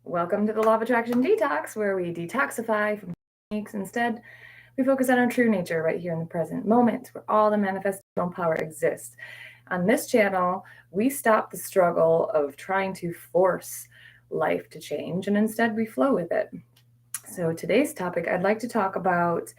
Welcome to the Law of Attraction Detox, where we detoxify from techniques. Instead, we focus on our true nature right here in the present moment, where all the manifestational power exists. On this channel, we stop the struggle of trying to force life to change, and instead we flow with it. So today's topic, I'd like to talk about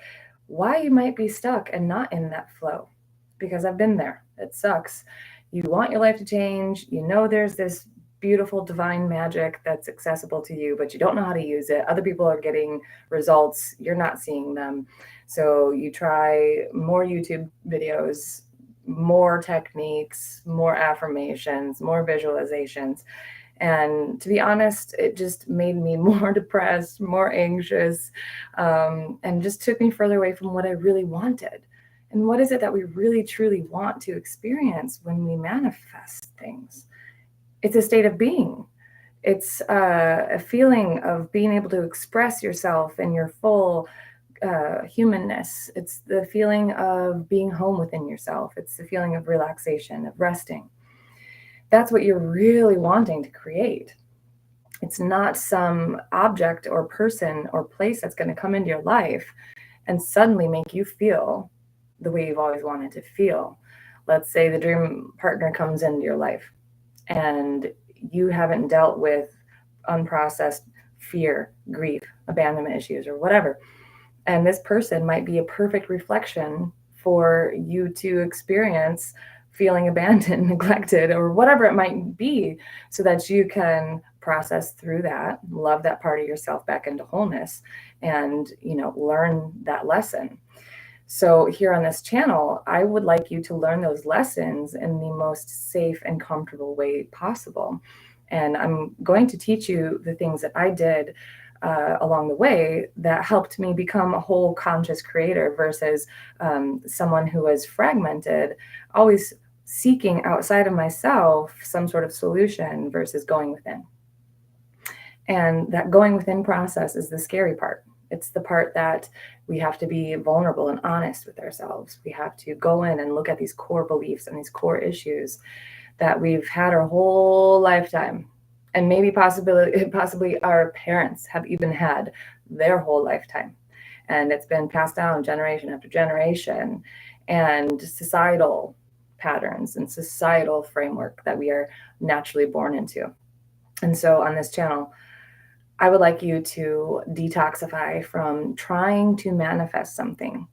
why you might be stuck and not in that flow, because I've been there. It sucks. You want your life to change. You know there's this beautiful divine magic that's accessible to you, but you don't know how to use it. Other people are getting results. You're not seeing them. So you try more YouTube videos, more techniques, more affirmations, more visualizations. And to be honest, it just made me more depressed, more anxious, and just took me further away from what I really wanted. And what is it that we really, truly want to experience when we manifest things? It's a state of being. It's a feeling of being able to express yourself in your full humanness. It's the feeling of being home within yourself. It's the feeling of relaxation, of resting. That's what you're really wanting to create. It's not some object or person or place that's going to come into your life and suddenly make you feel the way you've always wanted to feel. Let's say the dream partner comes into your life and you haven't dealt with unprocessed fear, grief, abandonment issues, or whatever. And this person might be a perfect reflection for you to experience feeling abandoned, neglected, or whatever it might be, so that you can process through that, love that part of yourself back into wholeness, and learn that lesson. So here on this channel, I would like you to learn those lessons in the most safe and comfortable way possible. And I'm going to teach you the things that I did along the way that helped me become a whole conscious creator versus someone who was fragmented, always seeking outside of myself some sort of solution versus going within. And that going within process is the scary part. It's the part that we have to be vulnerable and honest with ourselves. We have to go in and look at these core beliefs and these core issues that we've had our whole lifetime. And maybe possibly our parents have even had their whole lifetime. And it's been passed down generation after generation, and societal patterns and societal framework that we are naturally born into. And so on this channel, I would like you to detoxify from trying to manifest something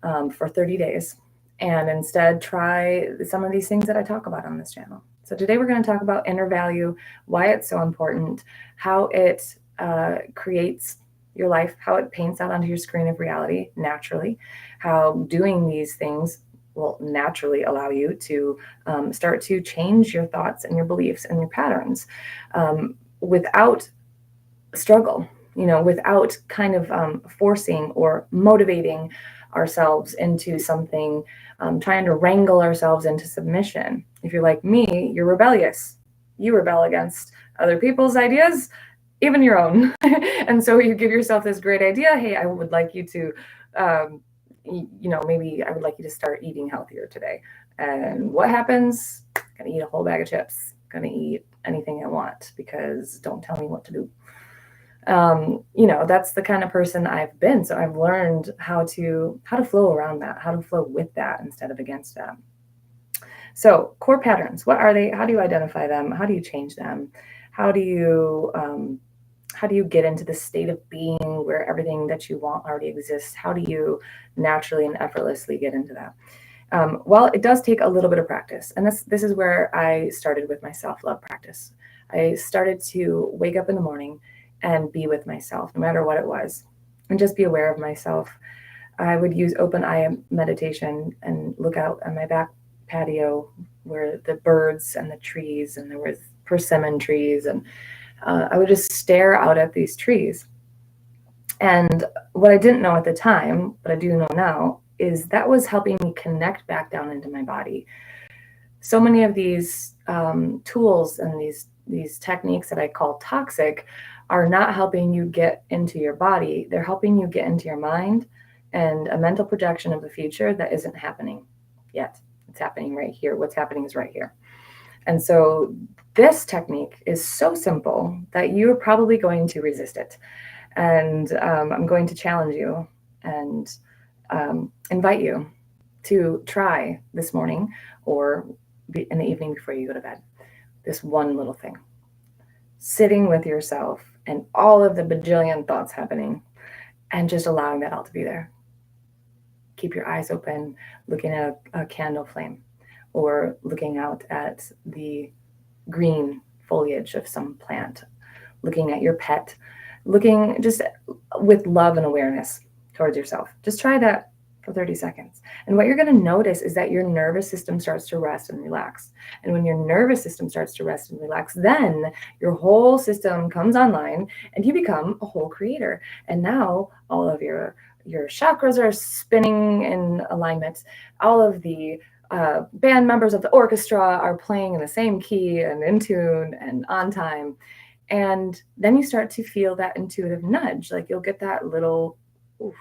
for 30 days and instead try some of these things that I talk about on this channel. So today we're going to talk about inner value, why it's so important, how it creates your life, how it paints out onto your screen of reality naturally, how doing these things will naturally allow you to start to change your thoughts and your beliefs and your patterns without struggle, without kind of forcing or motivating ourselves into something, trying to wrangle ourselves into submission. If you're like me, you're rebellious. You rebel against other people's ideas, even your own. And so you give yourself this great idea. Hey, I would like you to, maybe I would like you to start eating healthier today. And what happens? Gonna eat a whole bag of chips. Gonna eat anything I want because don't tell me what to do. That's the kind of person I've been. So I've learned how to flow around that, how to flow with that instead of against that. So core patterns, what are they? How do you identify them? How do you change them? How do you get into the state of being where everything that you want already exists? How do you naturally and effortlessly get into that? Well, it does take a little bit of practice. And this is where I started with my self-love practice. I started to wake up in the morning and be with myself, no matter what it was, and just be aware of myself. I would use open eye meditation and look out on my back patio where the birds and the trees, and there was persimmon trees, and I would just stare out at these trees. And what I didn't know at the time, but I do know now, is that was helping me connect back down into my body. So many of these tools and these techniques that I call toxic are not helping you get into your body. They're helping you get into your mind and a mental projection of the future that isn't happening yet. It's happening right here. What's happening is right here. And so this technique is so simple that you're probably going to resist it. And I'm going to challenge you and invite you to try this morning or in the evening before you go to bed. This one little thing. Sitting with yourself and all of the bajillion thoughts happening and just allowing that all to be there. Keep your eyes open, looking at a candle flame or looking out at the green foliage of some plant, looking at your pet, looking just with love and awareness towards yourself. Just try that for 30 seconds. And what you're going to notice is that your nervous system starts to rest and relax. And when your nervous system starts to rest and relax, then your whole system comes online and you become a whole creator. And now all of your chakras are spinning in alignment. All of the band members of the orchestra are playing in the same key and in tune and on time. And then you start to feel that intuitive nudge. Like you'll get that little, oof,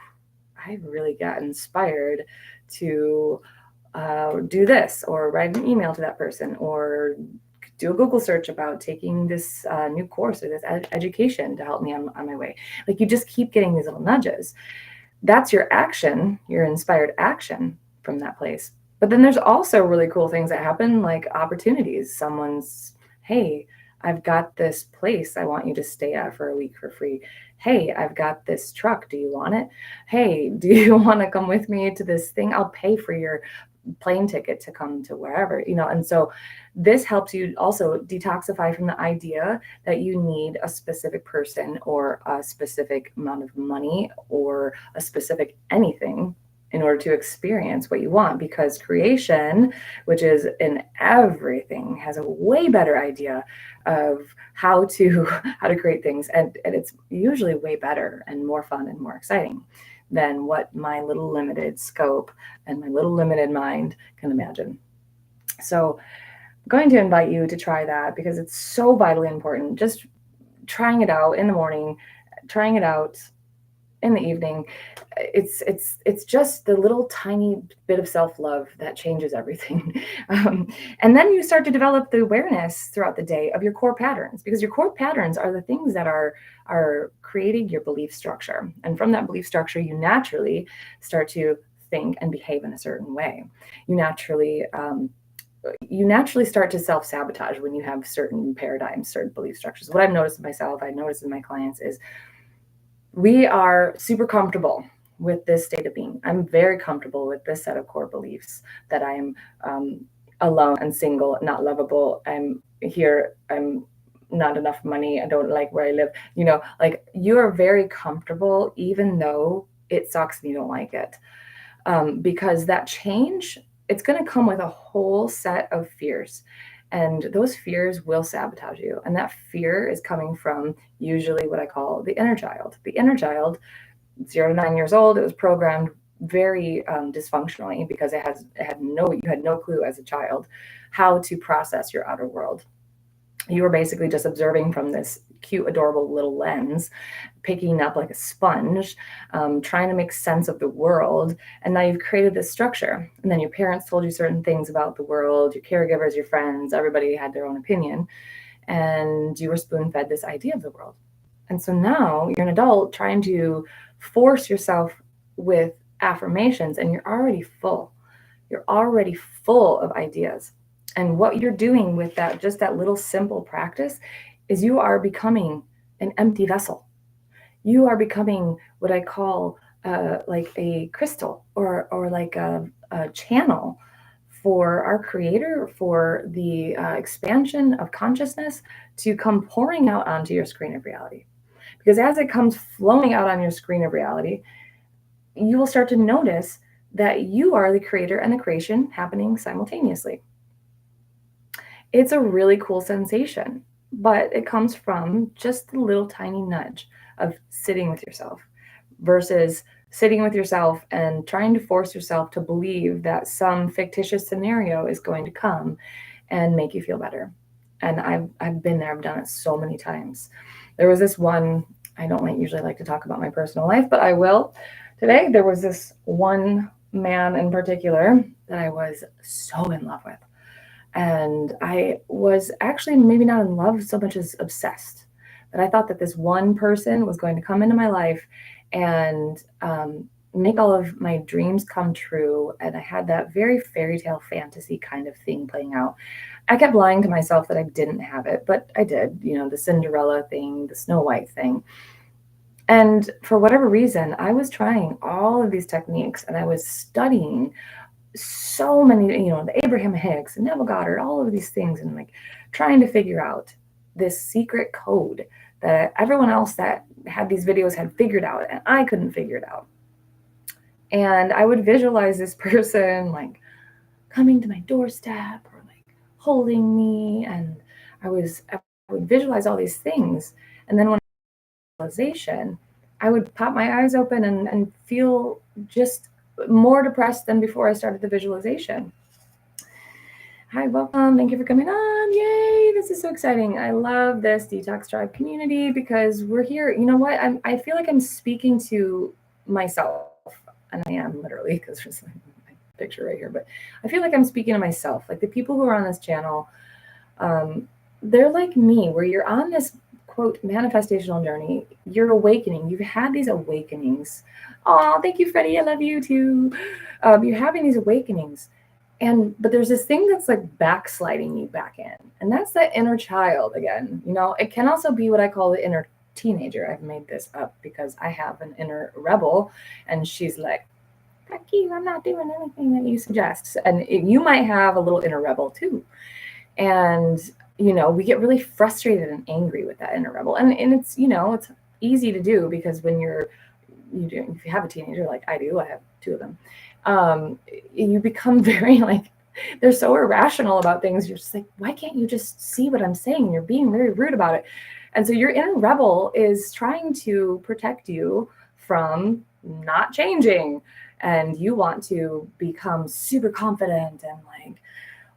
I really got inspired to do this, or write an email to that person, or do a Google search about taking this new course or this education to help me on my way. Like you just keep getting these little nudges. That's your action, your inspired action from that place. But then there's also really cool things that happen, like opportunities. Someone's, hey, I've got this place I want you to stay at for a week for free. Hey, I've got this truck. Do you want it? Hey, do you want to come with me to this thing? I'll pay for your plane ticket to come to wherever, and so this helps you also detoxify from the idea that you need a specific person or a specific amount of money or a specific anything in order to experience what you want, because creation, which is in everything, has a way better idea of how to create things, and it's usually way better and more fun and more exciting than what my little limited scope and my little limited mind can imagine. So I'm going to invite you to try that because it's so vitally important. Just trying it out in the morning, trying it out in the evening. It's just the little tiny bit of self-love that changes everything. And then you start to develop the awareness throughout the day of your core patterns, because your core patterns are the things that are creating your belief structure. And from that belief structure, you naturally start to think and behave in a certain way. You naturally start to self-sabotage when you have certain paradigms, certain belief structures. What I've noticed in myself, I noticed in my clients, is we are super comfortable with this state of being. I'm very comfortable with this set of core beliefs that I am alone and single, not lovable. I'm here. I'm not enough money. I don't like where I live. Like you are very comfortable, even though it sucks and you don't like it. Because that change, it's going to come with a whole set of fears. And those fears will sabotage you. And that fear is coming from usually what I call the inner child. The inner child, 0 to 9 years old, it was programmed very dysfunctionally because you had no clue as a child how to process your outer world. You were basically just observing from this cute, adorable little lens, picking up like a sponge, trying to make sense of the world. And now you've created this structure. And then your parents told you certain things about the world, your caregivers, your friends, everybody had their own opinion. And you were spoon-fed this idea of the world. And so now you're an adult trying to force yourself with affirmations, and you're already full. You're already full of ideas. And what you're doing with that, just that little simple practice, is you are becoming an empty vessel. You are becoming what I call like a crystal or like a channel for our creator, for the expansion of consciousness to come pouring out onto your screen of reality. Because as it comes flowing out on your screen of reality, you will start to notice that you are the creator and the creation happening simultaneously. It's a really cool sensation, but it comes from just the little tiny nudge of sitting with yourself versus sitting with yourself and trying to force yourself to believe that some fictitious scenario is going to come and make you feel better. And I've been there. I've done it so many times. There was this one, I don't usually like to talk about my personal life, but I will today. There was this one man in particular that I was so in love with. And I was actually maybe not in love so much as obsessed. That I thought that this one person was going to come into my life and make all of my dreams come true. And I had that very fairy tale fantasy kind of thing playing out. I kept lying to myself that I didn't have it, but I did, the Cinderella thing, the Snow White thing. And for whatever reason, I was trying all of these techniques and I was studying so many, the Abraham Hicks and Neville Goddard, all of these things, and like trying to figure out this secret code that everyone else that had these videos had figured out and I couldn't figure it out. And I would visualize this person like coming to my doorstep or like holding me, and I would visualize all these things. And then when realization, I would pop my eyes open and feel just more depressed than before I started the visualization. Hi, welcome. Thank you for coming on. Yay, this is so exciting. I love this Detox Tribe community because we're here. You know what? I feel like I'm speaking to myself, and I am literally, because there's my picture right here, but I feel like I'm speaking to myself. Like the people who are on this channel, they're like me, where you're on this quote manifestational journey. You're awakening. You've had these awakenings. Oh, thank you, Freddie. I love you too. You're having these awakenings. But there's this thing that's like backsliding you back in. And that's that inner child again. It can also be what I call the inner teenager. I've made this up because I have an inner rebel, and she's like, fuck you, I'm not doing anything that you suggest. And you might have a little inner rebel too. And, we get really frustrated and angry with that inner rebel. And it's, it's easy to do because when if you have a teenager like I do, I have two of them, you become very like, they're so irrational about things. You're just like, why can't you just see what I'm saying? You're being very rude about it. And so your inner rebel is trying to protect you from not changing. And you want to become super confident and like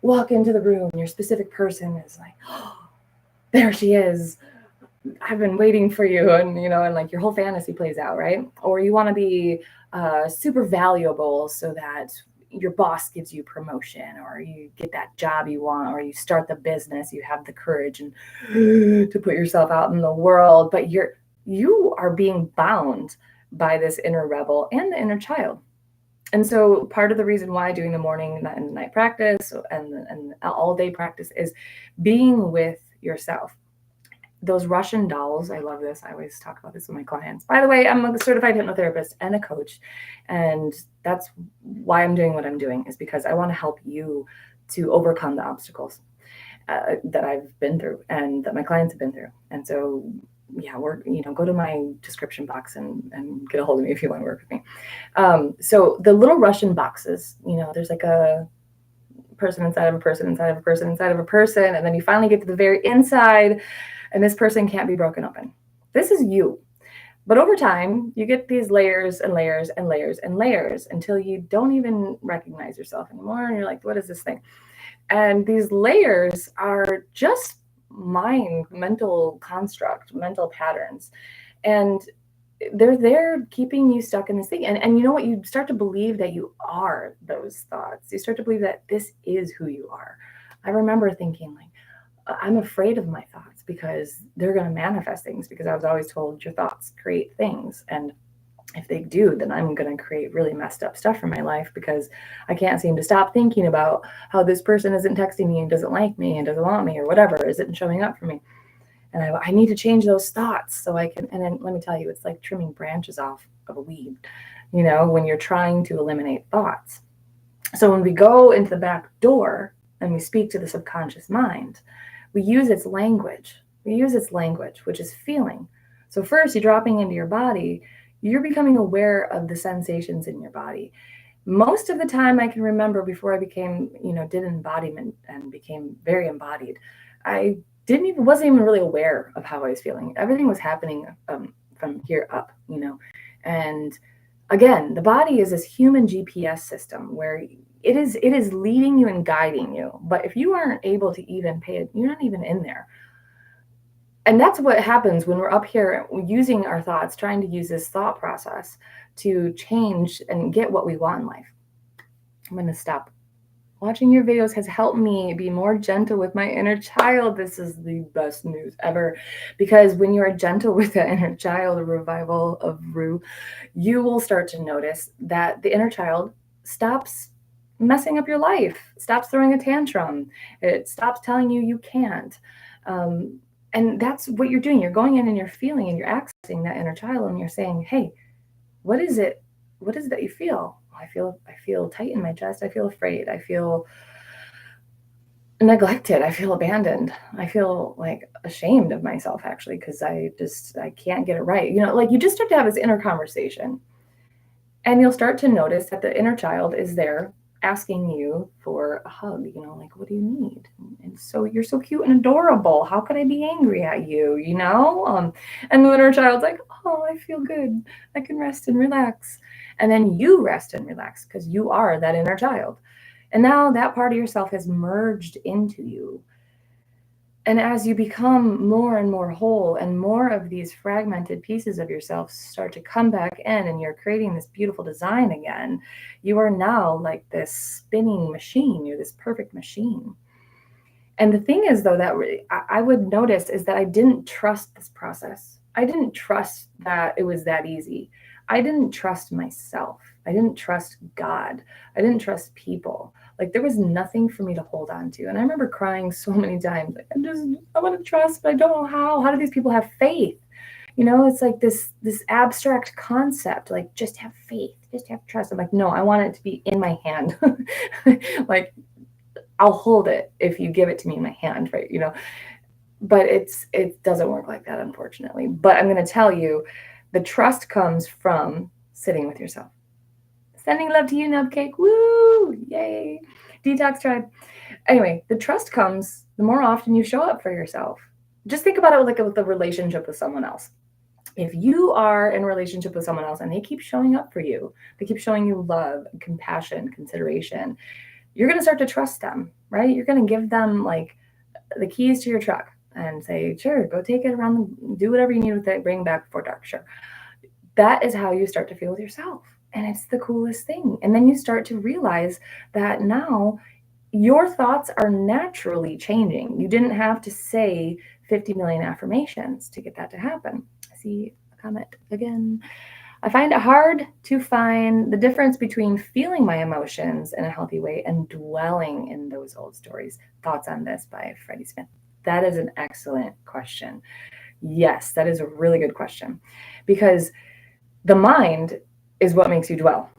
walk into the room. Your specific person is like, oh, there she is. I've been waiting for you. And, and like your whole fantasy plays out, right? Or you want to be super valuable so that your boss gives you promotion, or you get that job you want, or you start the business, you have the courage and to put yourself out in the world. But you are being bound by this inner rebel and the inner child. And so part of the reason why doing the morning and night practice and all day practice is being with yourself. Those Russian dolls, I love this. I always talk about this with my clients. By the way, I'm a certified hypnotherapist and a coach. And that's why I'm doing what I'm doing, is because I want to help you to overcome the obstacles that I've been through and that my clients have been through. And so, yeah, go to my description box and get a hold of me if you want to work with me. So the little Russian boxes, there's like a person inside of a person, inside of a person, inside of a person. And then you finally get to the very inside, and this person can't be broken open. This is you. But over time, you get these layers and layers and layers and layers until you don't even recognize yourself anymore. And you're like, what is this thing? And these layers are just mental construct, mental patterns. And they're there keeping you stuck in this thing. And you know what? You start to believe that you are those thoughts. You start to believe that this is who you are. I remember thinking like, I'm afraid of my thoughts because they're going to manifest things, because I was always told your thoughts create things. And if they do, then I'm going to create really messed up stuff for my life, because I can't seem to stop thinking about how this person isn't texting me and doesn't like me and doesn't want me or whatever isn't showing up for me. And I need to change those thoughts so I can, and then let me tell you, it's like trimming branches off of a weed, when you're trying to eliminate thoughts. So when we go into the back door and we speak to the subconscious mind, we use its language. Which is feeling. So first, you're dropping into your body. You're becoming aware of the sensations in your body. Most of the time I can remember before I became, did embodiment and became very embodied, I wasn't even really aware of how I was feeling. Everything was happening from here up, And again, the body is this human GPS system where it is leading you and guiding you. But if you aren't able to even pay it, you're not even in there. And that's what happens when we're up here using our thoughts, trying to use this thought process to change and get what we want in life. I'm going to stop Watching your videos has helped me be more gentle with my inner child. This is the best news ever, because when you are gentle with the inner child, a revival of Rue, you will start to notice that the inner child stops messing up your life, stops throwing a tantrum, it stops telling you you can't. Um, and that's what you're doing. You're going in and you're feeling and you're accessing that inner child and you're saying, hey, what is it? What is it that you feel? I feel tight in my chest. I feel afraid. I feel neglected. I feel abandoned. I feel like ashamed of myself actually, because I can't get it right. Like you just start to have this inner conversation and you'll start to notice that the inner child is there asking you for a hug, like, what do you need? And so you're so cute and adorable. How could I be angry at you? And the inner child's like, oh, I feel good. I can rest and relax. And then you rest and relax because you are that inner child. And now that part of yourself has merged into you. And as you become more and more whole and more of these fragmented pieces of yourself start to come back in and you're creating this beautiful design again, you are now like this spinning machine. You're this perfect machine. And the thing is, though, that I would notice is that I didn't trust this process. I didn't trust that it was that easy. I didn't trust myself. I didn't trust God. I didn't trust people. Like there was nothing for me to hold on to. And I remember crying so many times, like, I want to trust, but I don't know how. How do these people have faith? It's like this abstract concept, like just have faith, just have trust. I'm like, no, I want it to be in my hand. Like I'll hold it if you give it to me in my hand, right? But it doesn't work like that, unfortunately. But I'm going to tell you, the trust comes from sitting with yourself. Sending love to you, Nubcake. Woo! Yay! Detox tribe. Anyway, the trust comes the more often you show up for yourself. Just think about it like with a relationship with someone else. If you are in a relationship with someone else and they keep showing up for you, they keep showing you love, compassion, consideration, you're going to start to trust them, right? You're going to give them like the keys to your truck and say, sure, go take it around, do whatever you need with it, bring it back before dark, sure. That is how you start to feel with yourself. And it's the coolest thing. And then you start to realize that now your thoughts are naturally changing. You didn't have to say 50 million affirmations to get that to happen. I see a comment again. I find it hard to find the difference between feeling my emotions in a healthy way and dwelling in those old stories. Thoughts on this by Freddie Smith. That is an excellent question. Yes, that is a really good question, because the mind is what makes you dwell.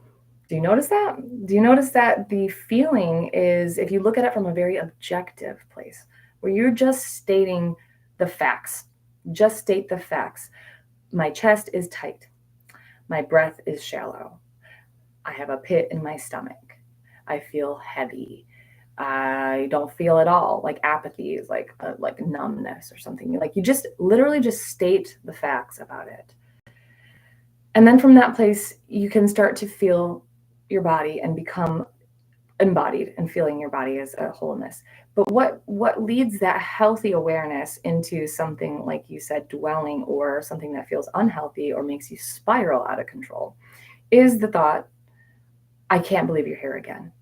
Do you notice that? Do you notice that the feeling is, if you look at it from a very objective place, where you're just stating the facts, just state the facts. My chest is tight. My breath is shallow. I have a pit in my stomach. I feel heavy. I don't feel at all. Like apathy is like numbness or something. Like you just literally just state the facts about it. And then from that place, you can start to feel your body and become embodied and feeling your body as a wholeness. But what leads that healthy awareness into something, like you said, dwelling, or something that feels unhealthy or makes you spiral out of control, is the thought, I can't believe you're here again.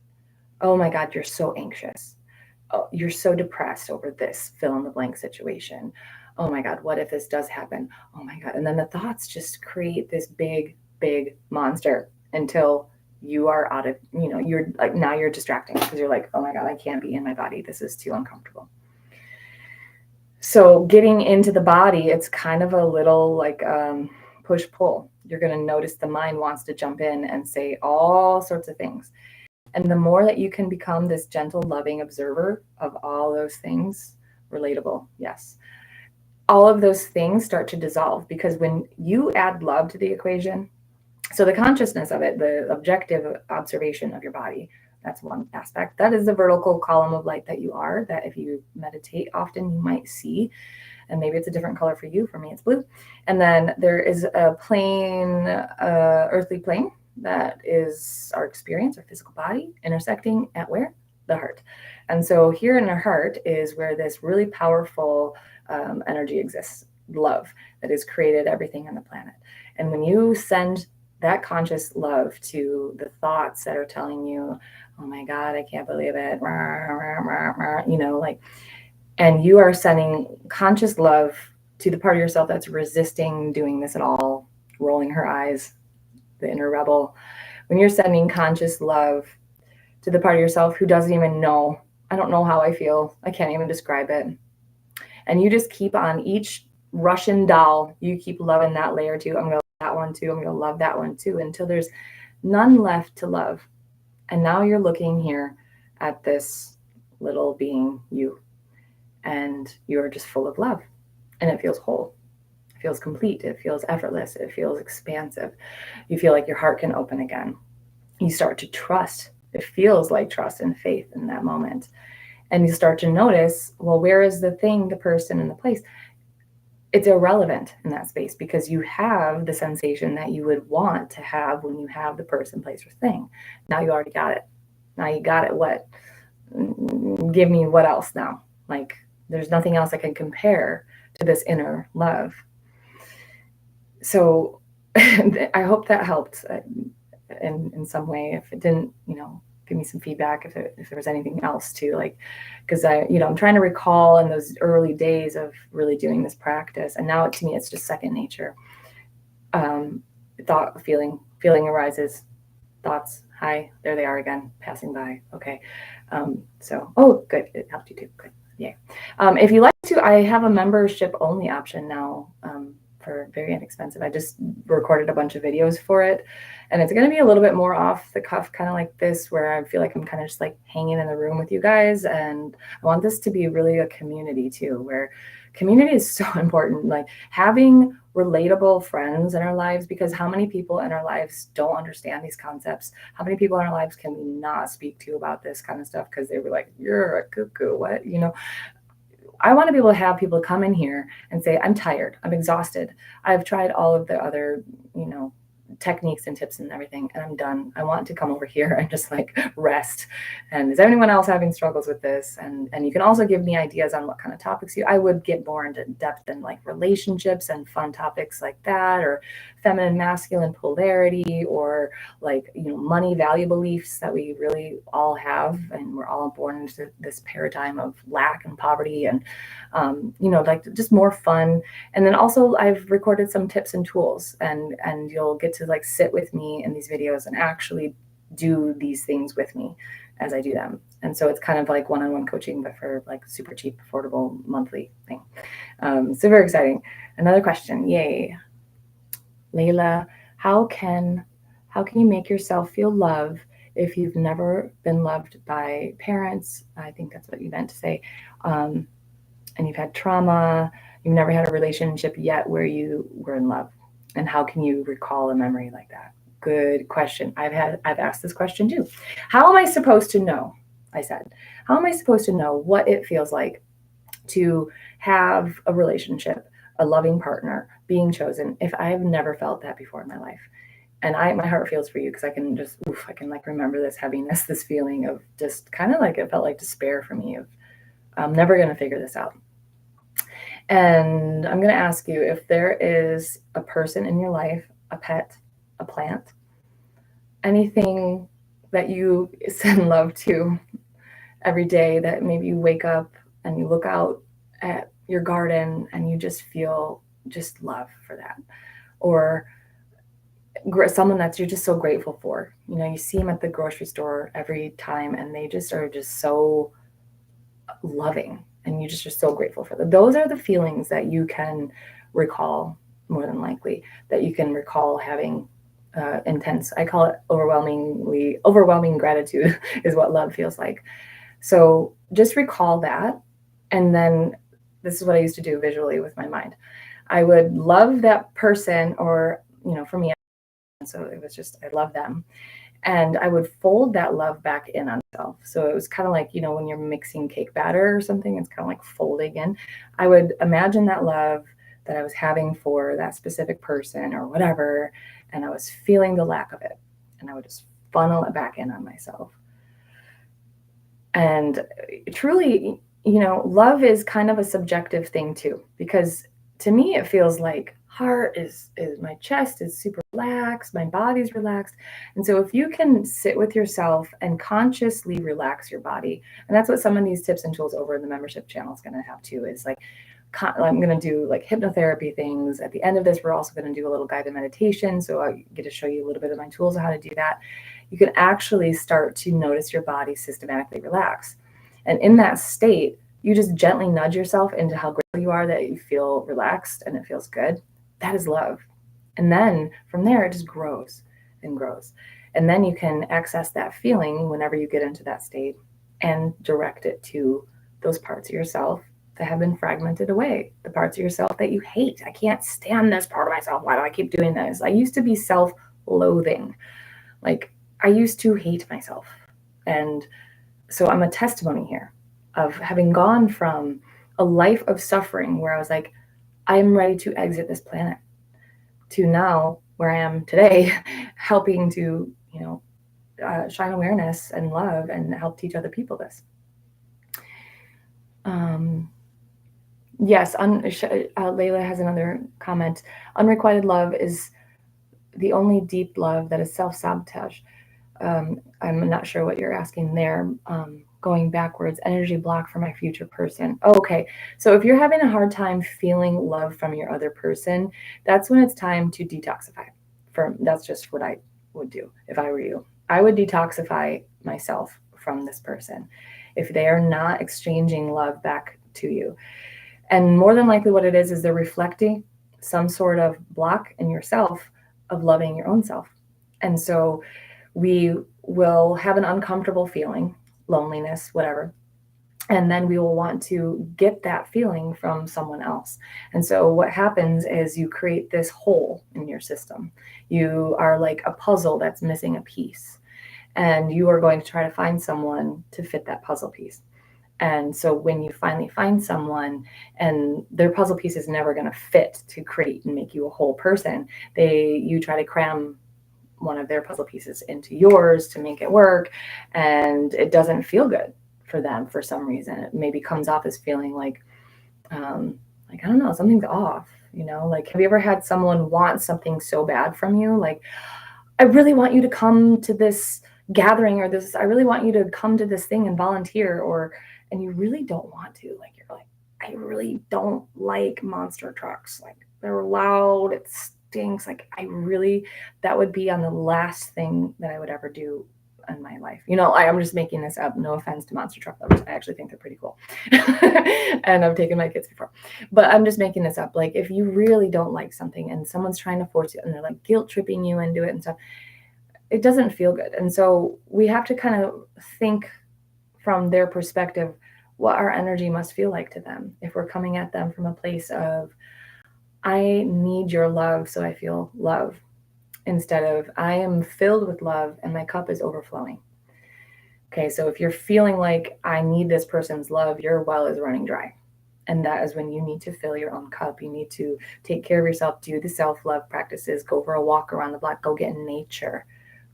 Oh my God, you're so anxious. Oh, you're so depressed over this fill in the blank situation. Oh my God, what if this does happen? Oh my God. And then the thoughts just create this big, big monster until you are out of, you're like, now you're distracting because you're like, oh my God, I can't be in my body. This is too uncomfortable. So getting into the body, it's kind of a little like push pull. You're going to notice the mind wants to jump in and say all sorts of things. And the more that you can become this gentle, loving observer of all those things, relatable, yes, all of those things start to dissolve, because when you add love to the equation, so the consciousness of it, the objective observation of your body, that's one aspect. That is the vertical column of light that you are, that if you meditate often, you might see. And maybe it's a different color for you. For me, it's blue. And then there is a plane, earthly plane, that is our experience, our physical body, intersecting at where? The heart. And so here in our heart is where this really powerful energy exists, love, that has created everything on the planet. And when you send that conscious love to the thoughts that are telling you, oh my God, I can't believe it. Like, and you are sending conscious love to the part of yourself that's resisting doing this at all, rolling her eyes, the inner rebel. When you're sending conscious love to the part of yourself who doesn't even know, I don't know how I feel, I can't even describe it. And you just keep on each Russian doll, you keep loving that layer too. I'm going to love that one too. I'm going to love that one too, until there's none left to love. And now you're looking here at this little being, you, and you're just full of love. And it feels whole. It feels complete. It feels effortless. It feels expansive. You feel like your heart can open again. You start to trust. It feels like trust and faith in that moment. And you start to notice, well, where is the thing, the person, and the place? It's irrelevant in that space because you have the sensation that you would want to have when you have the person, place, or thing. Now you already got it. Now you got it. What? Give me what else now? Like, there's nothing else I can compare to this inner love. So I hope that helped in some way. If it didn't, give me some feedback if there was anything else too, like, because I'm trying to recall in those early days of really doing this practice, and now to me it's just second nature. Thought, feeling arises, thoughts, hi, there they are again, passing by. Okay. So, oh, good, it helped you too. Good, yay. If you like to, I have a membership only option now. For very inexpensive. I just recorded a bunch of videos for it, and it's going to be a little bit more off the cuff, kind of like this, where I feel like I'm kind of just like hanging in the room with you guys. And I want this to be really a community too, where community is so important, like having relatable friends in our lives, because how many people in our lives don't understand these concepts? How many people in our lives can we not speak to about this kind of stuff because they were like, you're a cuckoo, what, I want to be able to have people come in here and say, I'm tired, I'm exhausted. I've tried all of the other, techniques and tips and everything, and I'm done. I want to come over here and just like rest. And is anyone else having struggles with this? And you can also give me ideas on what kind of topics I would get more into depth in, like relationships and fun topics like that, or feminine, masculine polarity, or like, money value beliefs that we really all have. And we're all born into this paradigm of lack and poverty, and, like just more fun. And then also I've recorded some tips and tools, and you'll get to like sit with me in these videos and actually do these things with me as I do them. And so it's kind of like one-on-one coaching, but for like super cheap, affordable monthly thing. Super exciting. Another question. Yay. Layla, how can you make yourself feel love if you've never been loved by parents? I think that's what you meant to say. And you've had trauma, you've never had a relationship yet where you were in love. And how can you recall a memory like that? Good question. I've asked this question too. How am I supposed to know? I said, how am I supposed to know what it feels like to have a relationship, a loving partner, being chosen, if I've never felt that before in my life? And my heart feels for you, because I can like remember this heaviness, this feeling of just kind of like, it felt like despair for me of, I'm never going to figure this out. And I'm going to ask you, if there is a person in your life, a pet, a plant, anything that you send love to every day, that maybe you wake up and you look out at your garden and you just feel just love for that, or someone that you're just so grateful for. You see them at the grocery store every time and they just are just so loving, and you just are so grateful for them. Those are the feelings that you can recall, more than likely, that you can recall having intense, I call it overwhelming gratitude is what love feels like. So just recall that. And then this is what I used to do visually with my mind. I would love that person, or, for me, so it was just, I love them. And I would fold that love back in on myself. So it was kind of like, when you're mixing cake batter or something, it's kind of like folding in. I would imagine that love that I was having for that specific person or whatever, and I was feeling the lack of it. And I would just funnel it back in on myself. And truly, love is kind of a subjective thing too, because to me, it feels like heart is my chest is super relaxed, my body's relaxed. And so if you can sit with yourself and consciously relax your body, and that's what some of these tips and tools over in the membership channel is going to have too, is like I'm going to do like hypnotherapy things. At the end of this, we're also going to do a little guided meditation. So I get to show you a little bit of my tools on how to do that. You can actually start to notice your body systematically relax. And in that state, you just gently nudge yourself into how grateful you are that you feel relaxed and it feels good. That is love. And then from there, it just grows and grows. And then you can access that feeling whenever you get into that state and direct it to those parts of yourself that have been fragmented away, the parts of yourself that you hate. I can't stand this part of myself. Why do I keep doing this? I used to be self-loathing. Like I used to hate myself. And so I'm a testimony here of having gone from a life of suffering where I was like, I am ready to exit this planet, to now where I am today, helping to, shine awareness and love and help teach other people this. Yes, Layla has another comment. Unrequited love is the only deep love that is self-sabotage. I'm not sure what you're asking there. Going backwards, energy block for my future person. Oh, okay. So if you're having a hard time feeling love from your other person, that's when it's time to detoxify. That's just what I would do if I were you. I would detoxify myself from this person if they are not exchanging love back to you. And more than likely what it is they're reflecting some sort of block in yourself of loving your own self. And so we will have an uncomfortable feeling, loneliness, whatever. And then we will want to get that feeling from someone else. And so what happens is you create this hole in your system. You are like a puzzle that's missing a piece. And you are going to try to find someone to fit that puzzle piece. And so when you finally find someone and their puzzle piece is never going to fit to create and make you a whole person, you try to cram one of their puzzle pieces into yours to make it work. And it doesn't feel good for them for some reason. It maybe comes off as feeling like I don't know, something's off, like, have you ever had someone want something so bad from you? Like, I really want you to come to this gathering, or I really want you to come to this thing and volunteer, and you really don't want to. Like, you're like, I really don't like monster trucks. Like, they're loud. It stinks. Like, that would be on the last thing that I would ever do in my life. I'm just making this up. No offense to monster truck lovers. I actually think they're pretty cool. And I've taken my kids before. But I'm just making this up. Like, if you really don't like something and someone's trying to force you and they're like guilt tripping you into it and stuff, it doesn't feel good. And so we have to kind of think from their perspective what our energy must feel like to them. If we're coming at them from a place of, I need your love so I feel love, instead of, I am filled with love and my cup is overflowing. Okay, so if you're feeling like, I need this person's love, your well is running dry. And that is when you need to fill your own cup. You need to take care of yourself, do the self-love practices, go for a walk around the block, go get in nature.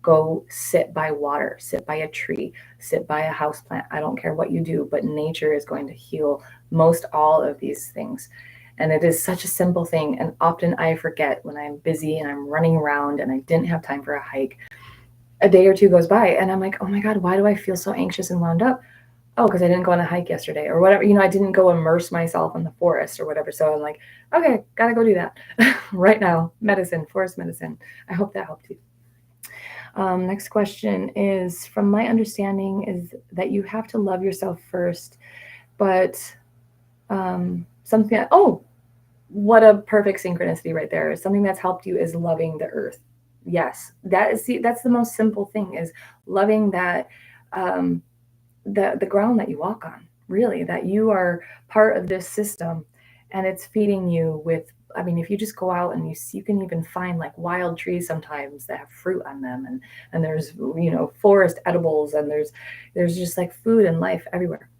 Go sit by water, sit by a tree, sit by a houseplant. I don't care what you do, but nature is going to heal most all of these things. And it is such a simple thing. And often I forget when I'm busy and I'm running around and I didn't have time for a hike. A day or two goes by and I'm like, oh my God, why do I feel so anxious and wound up? Oh, because I didn't go on a hike yesterday or whatever. I didn't go immerse myself in the forest or whatever. So I'm like, okay, got to go do that right now. Forest medicine. I hope that helped you. Next question is, from my understanding, is that you have to love yourself first, but what a perfect synchronicity right there. Something that's helped you is loving the earth. Yes, that's the most simple thing, is loving that, the ground that you walk on, really, that you are part of this system and it's feeding you with, if you just go out and you can even find like wild trees sometimes that have fruit on them, and there's, forest edibles, and there's just like food and life everywhere.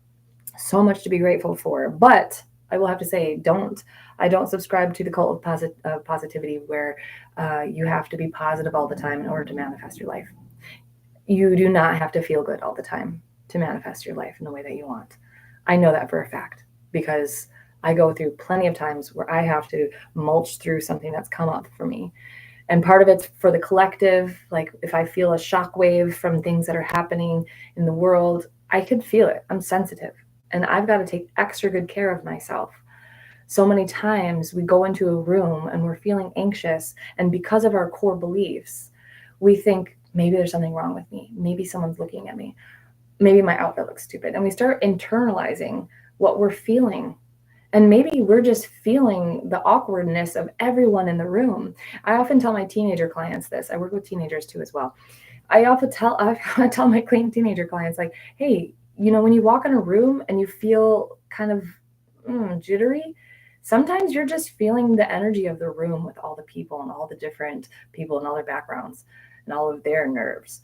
So much to be grateful for. But I will have to say, I don't subscribe to the cult of positivity where you have to be positive all the time in order to manifest your life. You do not have to feel good all the time to manifest your life in the way that you want. I know that for a fact, because I go through plenty of times where I have to mulch through something that's come up for me. And part of it's for the collective. Like if I feel a shock wave from things that are happening in the world, I could feel it. I'm sensitive and I've got to take extra good care of myself. So many times we go into a room and we're feeling anxious, and because of our core beliefs, we think maybe there's something wrong with me. Maybe someone's looking at me. Maybe my outfit looks stupid. And we start internalizing what we're feeling. And maybe we're just feeling the awkwardness of everyone in the room. I often tell my teenager clients this. I work with teenagers too as well. I tell my clean teenager clients, like, hey, when you walk in a room and you feel kind of jittery, sometimes you're just feeling the energy of the room with all the people and all the different people and all their backgrounds and all of their nerves.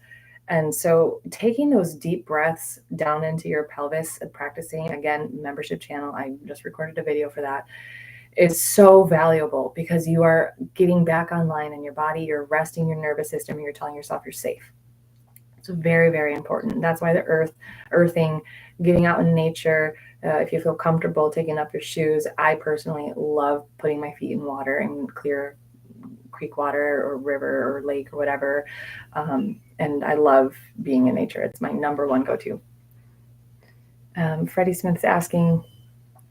And so taking those deep breaths down into your pelvis and practicing, again, membership channel, I just recorded a video for that, is so valuable because you are getting back online in your body, you're resting your nervous system, you're telling yourself you're safe. It's very, very important. That's why the earthing, getting out in nature, if you feel comfortable taking up your shoes. I personally love putting my feet in water and clear creek water or river or lake or whatever. And I love being in nature. It's my number one go-to. Freddie Smith's asking,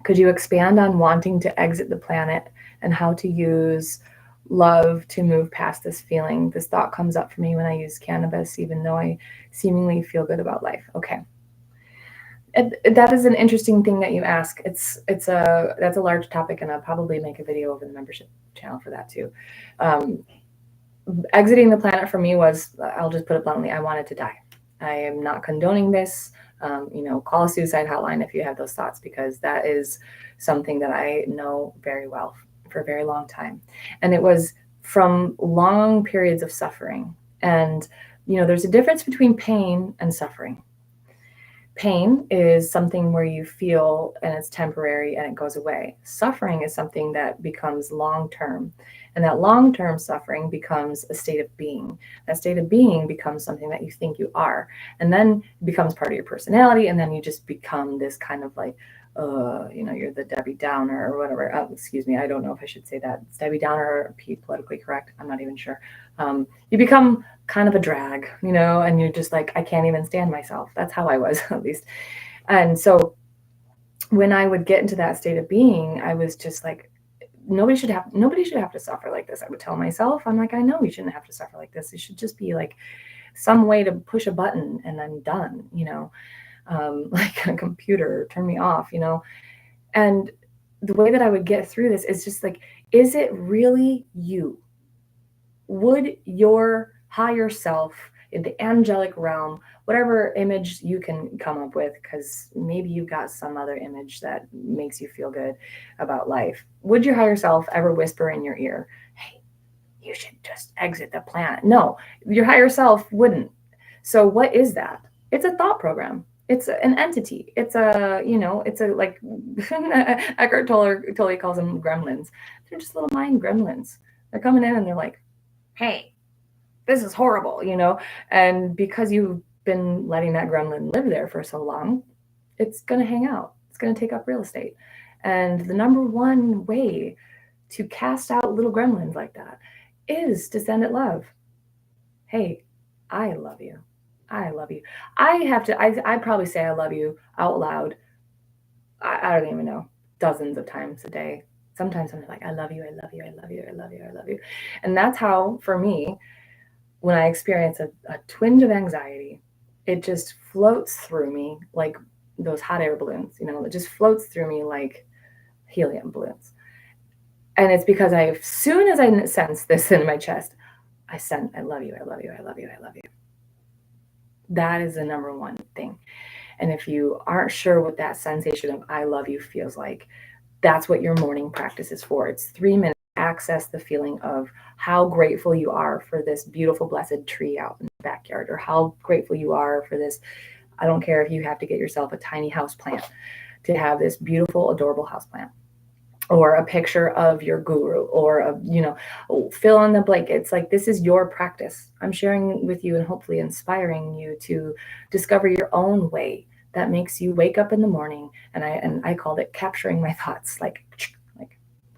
could you expand on wanting to exit the planet and how to use love to move past this feeling? This thought comes up for me when I use cannabis, even though I seemingly feel good about life. Okay. That is an interesting thing that you ask. That's a large topic, and I'll probably make a video over the membership channel for that too. Exiting the planet for me was, I'll just put it bluntly, I wanted to die. I am not condoning this. Call a suicide hotline if you have those thoughts, because that is something that I know very well for a very long time. And it was from long periods of suffering. And, there's a difference between pain and suffering. Pain is something where you feel and it's temporary and it goes away. Suffering is something that becomes long-term. And that long-term suffering becomes a state of being. That state of being becomes something that you think you are. And then it becomes part of your personality. And then you just become this kind of like, you're the Debbie Downer or whatever. Excuse me, I don't know if I should say that. It's Debbie Downer or politically correct. I'm not even sure. You become kind of a drag, and you're just like, I can't even stand myself. That's how I was, at least. And so when I would get into that state of being, I was just like, nobody should have to suffer like this. I would tell myself, I'm like, I know you shouldn't have to suffer like this. It should just be like some way to push a button and I'm done, like a computer, turn me off, And the way that I would get through this is just like, is it really you? Would your higher self in the angelic realm, whatever image you can come up with, because maybe you've got some other image that makes you feel good about life, would your higher self ever whisper in your ear, hey, you should just exit the planet? No, your higher self wouldn't. So what is that? It's a thought program. It's an entity. It's like Eckhart Tolle calls them gremlins. They're just little mind gremlins. They're coming in and they're like, hey, this is horrible, and because you've been letting that gremlin live there for so long, it's going to hang out. It's going to take up real estate. And the number one way to cast out little gremlins like that is to send it love. Hey, I love you. I love you. I probably say I love you out loud. I don't even know, dozens of times a day. Sometimes I'm like, I love you, I love you, I love you, I love you, I love you. And that's how, for me, when I experience a twinge of anxiety, it just floats through me like those hot air balloons, it just floats through me like helium balloons. And it's because as soon as I sense this in my chest, I love you, I love you, I love you, I love you. That is the number one thing. And if you aren't sure what that sensation of I love you feels like, that's what your morning practice is for. It's 3 minutes to access the feeling of how grateful you are for this beautiful, blessed tree out in the backyard, or how grateful you are for this. I don't care if you have to get yourself a tiny house plant to have this beautiful, adorable house plant, or a picture of your guru, or fill in the blank. It's like, this is your practice. I'm sharing with you and hopefully inspiring you to discover your own way that makes you wake up in the morning. And I called it capturing my thoughts, like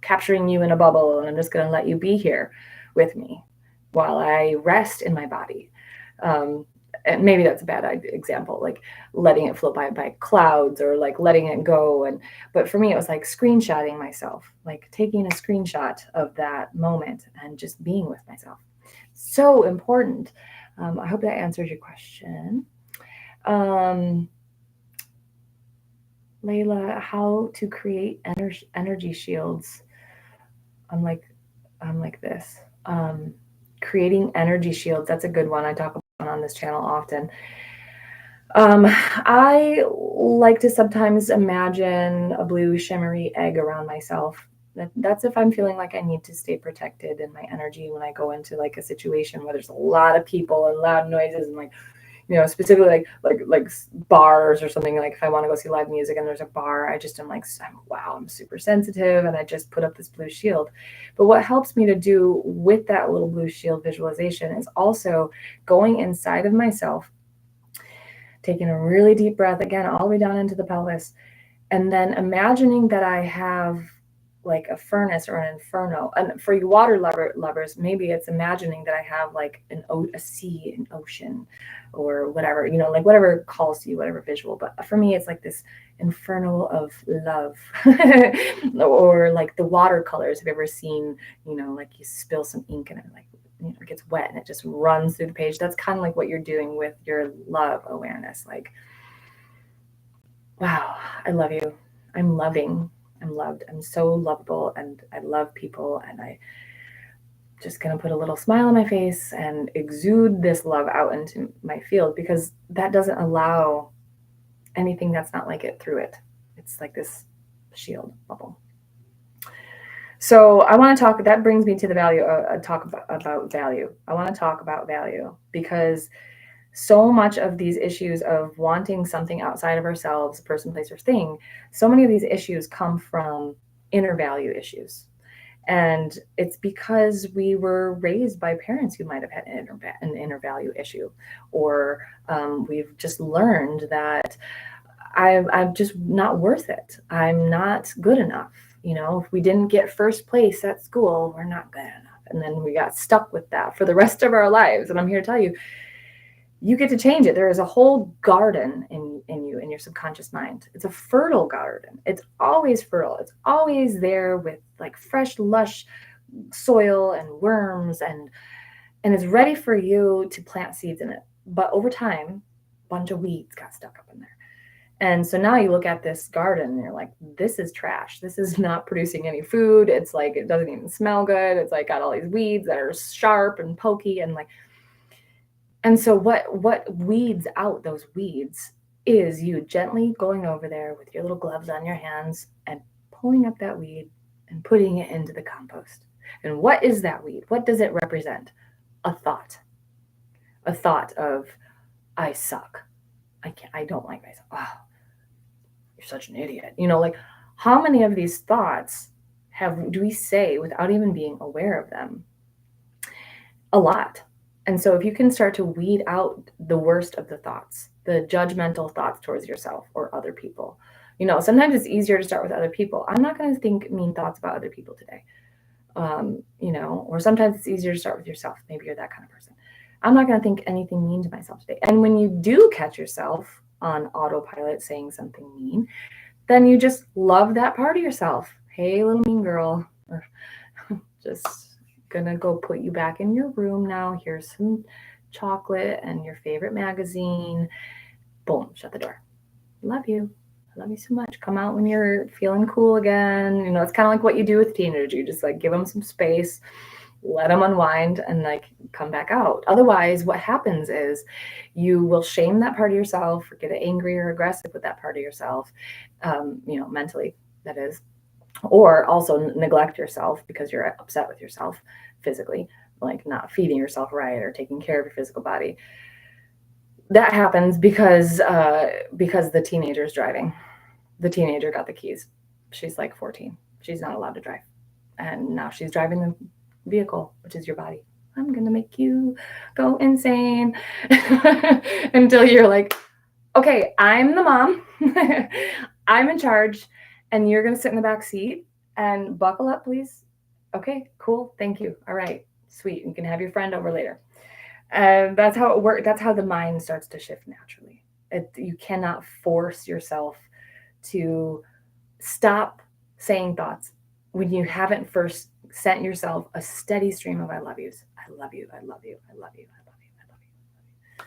capturing you in a bubble, and I'm just going to let you be here with me while I rest in my body. And maybe that's a bad example, like letting it float by clouds, or like letting it go. But for me, it was like screenshotting myself, like taking a screenshot of that moment and just being with myself. So important. I hope that answers your question. Layla, how to create energy shields? I'm like this. Creating energy shields. That's a good one. I talk about on this channel often. I like to sometimes imagine a blue shimmery egg around myself. That's if I'm feeling like I need to stay protected in my energy when I go into like a situation where there's a lot of people and loud noises, and like, specifically like bars or something. Like if I want to go see live music and there's a bar, I just am like, wow, I'm super sensitive, and I just put up this blue shield. But what helps me to do with that little blue shield visualization is also going inside of myself, taking a really deep breath, again, all the way down into the pelvis, and then imagining that I have like a furnace or an inferno. And for you water lovers, maybe it's imagining that I have like a sea, an ocean, or whatever, like whatever calls to you, whatever visual. But for me, it's like this inferno of love. Or like the watercolors. Have you ever seen, like you spill some ink and it like, it gets wet and it just runs through the page? That's kind of like what you're doing with your love awareness. Like, wow, I love you. I'm loving. I'm loved. I'm so lovable, and I love people, and I just going to put a little smile on my face and exude this love out into my field, because that doesn't allow anything that's not like it through it. It's like this shield bubble. So I want to talk, that brings me to the value, talk about value. I want to talk about value, because so much of these issues of wanting something outside of ourselves, person, place, or thing, so many of these issues come from inner value issues. And it's because we were raised by parents who might have had an inner value issue, or we've just learned that I'm just not worth it. I'm not good enough. If we didn't get first place at school, we're not good enough. And then we got stuck with that for the rest of our lives. And I'm here to tell you, you get to change it. There is a whole garden in you, in your subconscious mind. It's a fertile garden. It's always fertile. It's always there with like fresh, lush soil and worms, and it's ready for you to plant seeds in it. But over time, a bunch of weeds got stuck up in there. And so now you look at this garden and you're like, this is trash. This is not producing any food. It's like, it doesn't even smell good. It's like got all these weeds that are sharp and pokey, and like, and so what weeds out those weeds is you gently going over there with your little gloves on your hands and pulling up that weed and putting it into the compost. And what is that weed? What does it represent? A thought of, I suck. I don't like myself. Oh, you're such an idiot. Like, how many of these thoughts do we say without even being aware of them? A lot. And so if you can start to weed out the worst of the thoughts, the judgmental thoughts towards yourself or other people, sometimes it's easier to start with other people. I'm not going to think mean thoughts about other people today. Or sometimes it's easier to start with yourself. Maybe you're that kind of person. I'm not going to think anything mean to myself today. And when you do catch yourself on autopilot saying something mean, then you just love that part of yourself. Hey, little mean girl. Or just gonna go put you back in your room now. Here's some chocolate and your favorite magazine. Boom, shut the door. Love you. I love you so much. Come out when you're feeling cool again. It's kind of like what you do with teenagers. You just like give them some space, let them unwind, and like come back out. Otherwise, what happens is you will shame that part of yourself, or get angry or aggressive with that part of yourself, mentally, that is. Or also neglect yourself because you're upset with yourself physically, like not feeding yourself right or taking care of your physical body. That happens because the teenager's driving. The teenager got the keys. She's like 14. She's not allowed to drive. And now she's driving the vehicle, which is your body. I'm going to make you go insane until you're like, okay, I'm the mom. I'm in charge, and you're going to sit in the back seat and buckle up, please. Okay, cool. Thank you. All right, sweet. You can have your friend over later. And that's how it works. That's how the mind starts to shift naturally. You cannot force yourself to stop saying thoughts when you haven't first sent yourself a steady stream of I love yous. I love you. I love you. I love you. I love you. I love you.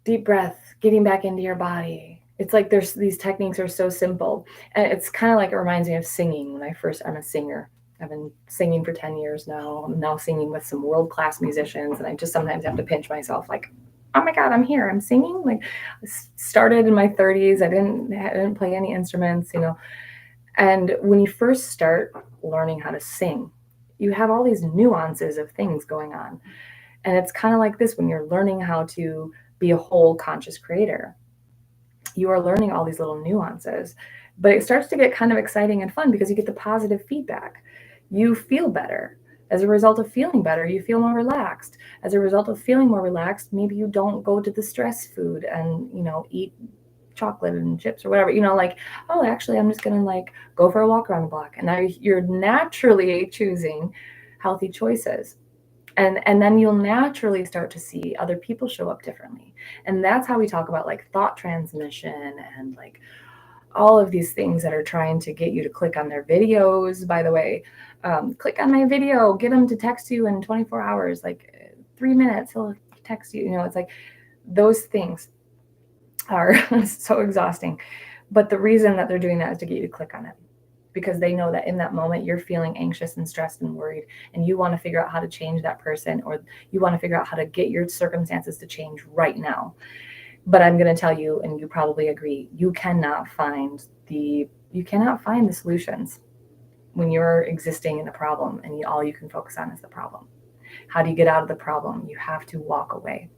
Deep breath, getting back into your body. It's like there's these techniques are so simple. And it's kind of like it reminds me of singing when I'm a singer. I've been singing for 10 years now. I'm now singing with some world-class musicians, and I just sometimes have to pinch myself like, oh my God, I'm here. I'm singing. Like, I started in my 30s. I didn't play any instruments, And when you first start learning how to sing, you have all these nuances of things going on. And it's kind of like this when you're learning how to be a whole conscious creator. You are learning all these little nuances, but it starts to get kind of exciting and fun because you get the positive feedback. You feel better. As a result of feeling better, you feel more relaxed. As a result of feeling more relaxed, maybe you don't go to the stress food and, eat chocolate and chips or whatever, like, oh, actually, I'm just going to like go for a walk around the block. And now you're naturally choosing healthy choices. And then you'll naturally start to see other people show up differently. And that's how we talk about like thought transmission and like all of these things that are trying to get you to click on their videos. By the way, click on my video, get them to text you in 24 hours, like 3 minutes, he'll text you. It's like those things are so exhausting. But the reason that they're doing that is to get you to click on it, because they know that in that moment you're feeling anxious and stressed and worried, and you want to figure out how to change that person, or you want to figure out how to get your circumstances to change right now. But I'm going to tell you, and you probably agree, you cannot find the solutions when you're existing in a problem and all you can focus on is the problem. How do you get out of the problem? You have to walk away.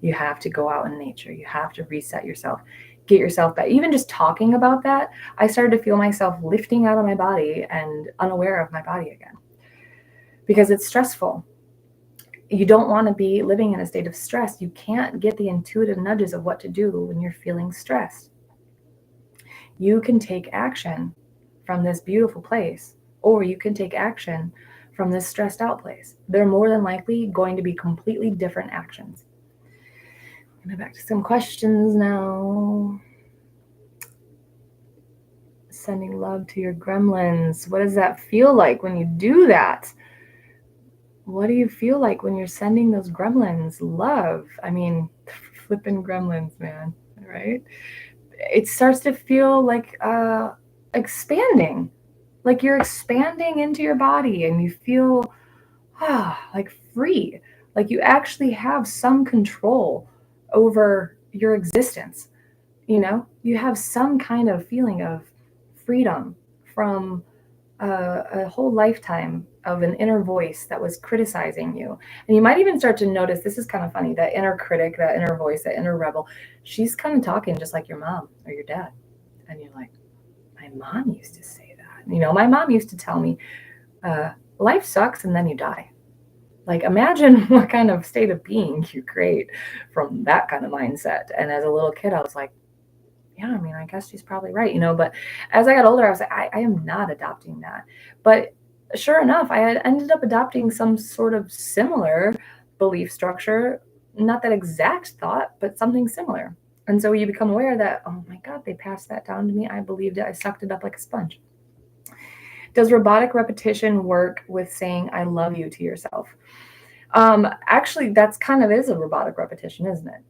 You have to go out in nature. You have to reset yourself, get yourself back. Even just talking about that, I started to feel myself lifting out of my body and unaware of my body again, because it's stressful. You don't want to be living in a state of stress. You can't get the intuitive nudges of what to do when you're feeling stressed. You can take action from this beautiful place, or you can take action from this stressed out place. They're more than likely going to be completely different actions. Back to some questions now. Sending love to your gremlins. What does that feel like when you do that? What do you feel like when you're sending those gremlins love? I mean, flipping gremlins, man, right? It starts to feel like expanding, like you're expanding into your body, and you feel like free, like you actually have some control over your existence. You have some kind of feeling of freedom from a whole lifetime of an inner voice that was criticizing you. And you might even start to notice, this is kind of funny, that inner critic, that inner voice, that inner rebel, she's kind of talking just like your mom or your dad. And you're like, my mom used to say that. My mom used to tell me, life sucks and then you die. Like, imagine what kind of state of being you create from that kind of mindset. And as a little kid, I was like, yeah, I mean, I guess she's probably right, but as I got older, I was like, I am not adopting that. But sure enough, I had ended up adopting some sort of similar belief structure, not that exact thought, but something similar. And so you become aware that, oh my God, they passed that down to me. I believed it. I sucked it up like a sponge. Does robotic repetition work with saying I love you to yourself? Actually, that's kind of is a robotic repetition, isn't it?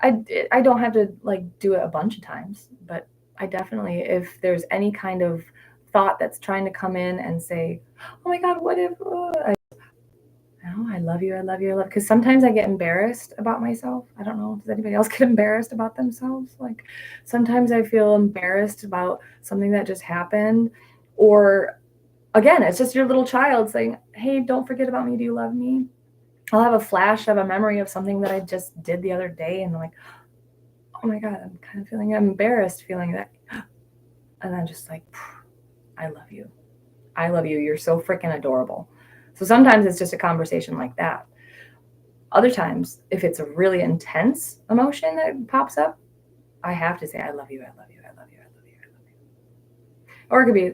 I don't have to like do it a bunch of times, but I definitely, if there's any kind of thought that's trying to come in and say, oh my God, what if, I love you, I love you, I love, because sometimes I get embarrassed about myself. I don't know, does anybody else get embarrassed about themselves? Like, sometimes I feel embarrassed about something that just happened, or again, it's just your little child saying, hey, don't forget about me, do you love me? I'll have a flash of a memory of something that I just did the other day, and I'm like, oh my God, I'm kind of feeling embarrassed feeling that. And I'm just like, I love you. I love you. You're so freaking adorable. So sometimes it's just a conversation like that. Other times, if it's a really intense emotion that pops up, I have to say, I love you, I love you, I love you, I love you, I love you. Or it could be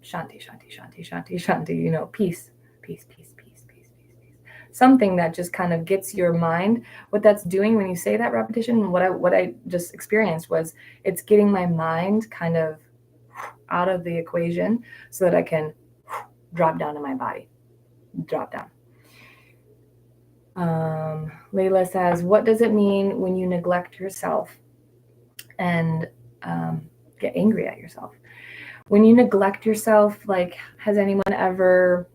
shanti, shanti, shanti, shanti, shanti, peace, peace, peace, peace, peace, peace, peace. Something that just kind of gets your mind, what that's doing when you say that repetition, what I just experienced was it's getting my mind kind of out of the equation so that I can drop down to my body, drop down. Layla says, what does it mean when you neglect yourself and get angry at yourself? When you neglect yourself, like, has anyone ever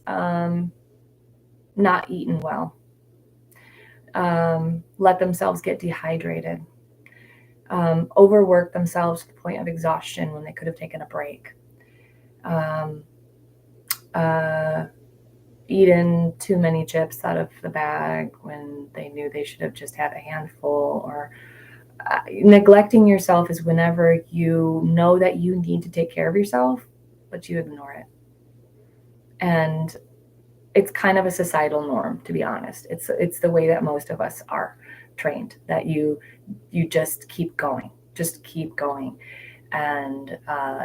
not eaten well? Let themselves get dehydrated? Overwork themselves to the point of exhaustion when they could have taken a break? Eaten too many chips out of the bag when they knew they should have just had a handful? Or neglecting yourself is whenever you know that you need to take care of yourself, but you ignore it. And it's kind of a societal norm, to be honest. It's the way that most of us are trained, that you just keep going, and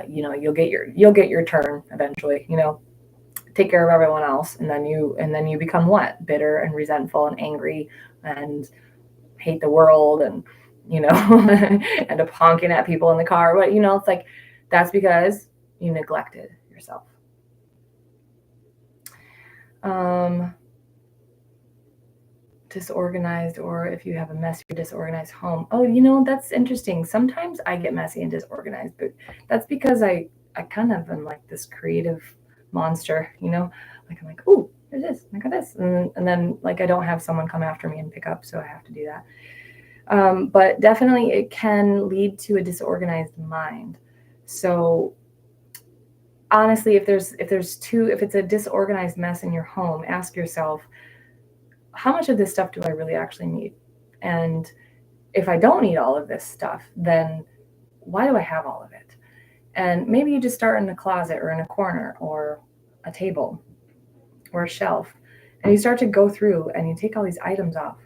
you'll get your turn eventually. Take care of everyone else, and then you become what? Bitter and resentful and angry and hate the world, and end up honking at people in the car. But it's like, that's because you neglected yourself. Disorganized, or if you have a messy or disorganized home. Oh, that's interesting. Sometimes I get messy and disorganized, but that's because I kind of am like this creative monster, like I'm like, oh, there's this, I got this. And then like I don't have someone come after me and pick up, so I have to do that. But definitely it can lead to a disorganized mind. So honestly, if it's a disorganized mess in your home, ask yourself, how much of this stuff do I really actually need? And if I don't need all of this stuff, then why do I have all of it? And maybe you just start in a closet or in a corner or a table or a shelf, and you start to go through and you take all these items off,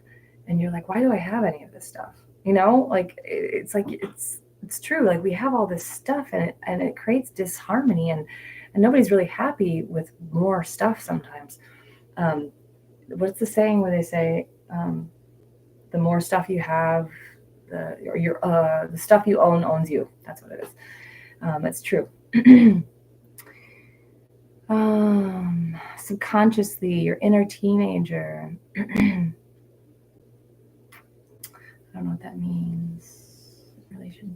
and you're like, why do I have any of this stuff? Like it's true. Like, we have all this stuff, and it creates disharmony, and nobody's really happy with more stuff sometimes. What's the saying where they say, the more stuff you have, the stuff you own owns you? That's what it is. It's true. Subconsciously, your inner teenager. I don't know what that means in relation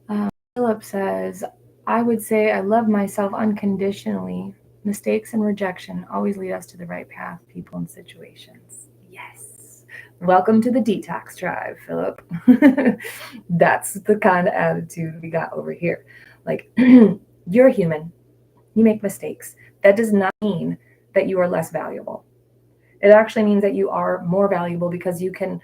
to. Philip says, I would say I love myself unconditionally. Mistakes and rejection always lead us to the right path, people, and situations. Yes. Welcome to the detox tribe, Philip. That's the kind of attitude we got over here. Like, you're human. You make mistakes. That does not mean that you are less valuable. It actually means that you are more valuable, because you can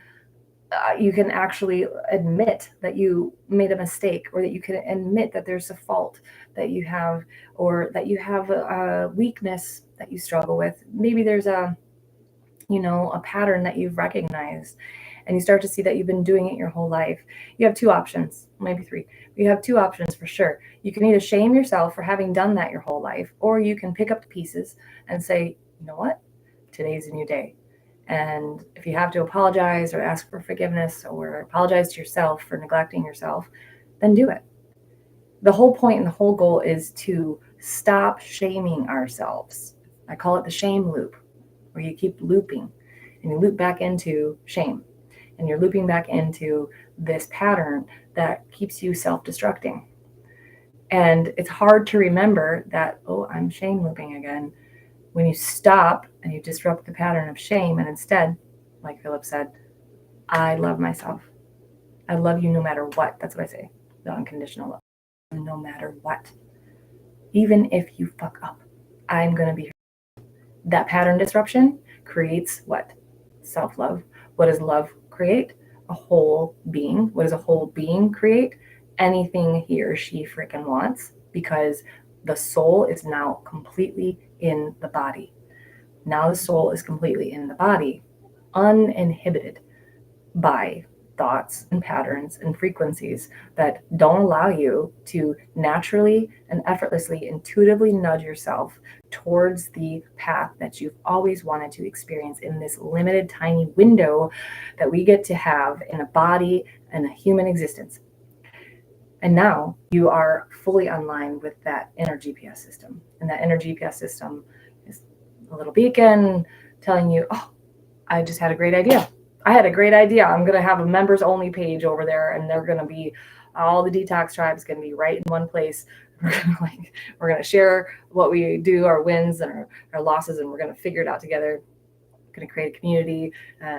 actually admit that you made a mistake, or that you can admit that there's a fault that you have, or that you have a weakness that you struggle with. Maybe there's a pattern that you've recognized, and you start to see that you've been doing it your whole life. You have two options, maybe three. You have two options for sure. You can either shame yourself for having done that your whole life, or you can pick up the pieces and say, you know what? Today's a new day. And if you have to apologize or ask for forgiveness or apologize to yourself for neglecting yourself, then do it. The whole point and the whole goal is to stop shaming ourselves. I call it the shame loop, where you keep looping and you loop back into shame, and you're looping back into this pattern that keeps you self-destructing. And it's hard to remember that, oh, I'm shame looping again, when you stop and you disrupt the pattern of shame, and instead, like Philip said, I love myself. I love you no matter what. That's what I say, the unconditional love. No matter what. Even if you fuck up, I'm going to be here. That pattern disruption creates what? Self-love. What does love create? A whole being. What does a whole being create? Anything he or she freaking wants, because the soul is now completely in the body. Now the soul is completely in the body, uninhibited by thoughts and patterns and frequencies that don't allow you to naturally and effortlessly, intuitively nudge yourself towards the path that you've always wanted to experience in this limited, tiny window that we get to have in a body and a human existence. And now you are fully online with that inner GPS system. And that inner GPS system is a little beacon telling you, oh, I just had a great idea. I had a great idea. I'm going to have a members only page over there, and they're going to be all the detox tribes going to be right in one place. We're going to share what we do, our wins and our losses, and we're going to figure it out together. We're going to create a community.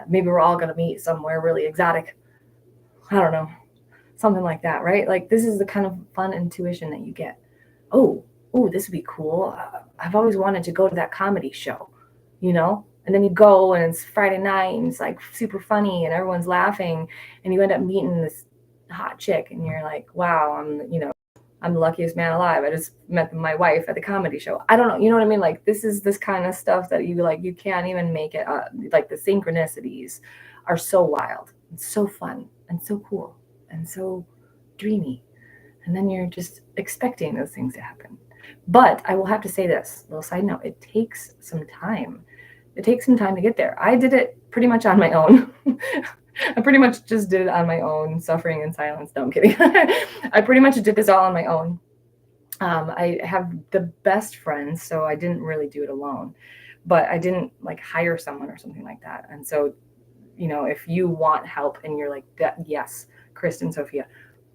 Maybe we're all going to meet somewhere really exotic. I don't know. Something like that, right? Like, this is the kind of fun intuition that you get. Oh, this would be cool. I've always wanted to go to that comedy show, you know? And then you go and it's Friday night and it's like super funny and everyone's laughing and you end up meeting this hot chick and you're like, wow, I'm the luckiest man alive. I just met my wife at the comedy show. I don't know. You know what I mean? Like, this is this kind of stuff that you can't even make it up. Like, the synchronicities are so wild and so fun and so cool and so dreamy. And then you're just expecting those things to happen. But I will have to say this, little side note, it takes some time. It takes some time to get there. I did it pretty much on my own. I pretty much just did it on my own, suffering in silence. No, I'm kidding. I pretty much did this all on my own. I have the best friends, so I didn't really do it alone. But I didn't like hire someone or something like that. And so, if you want help and you're like, yes, Kristen, Sophia,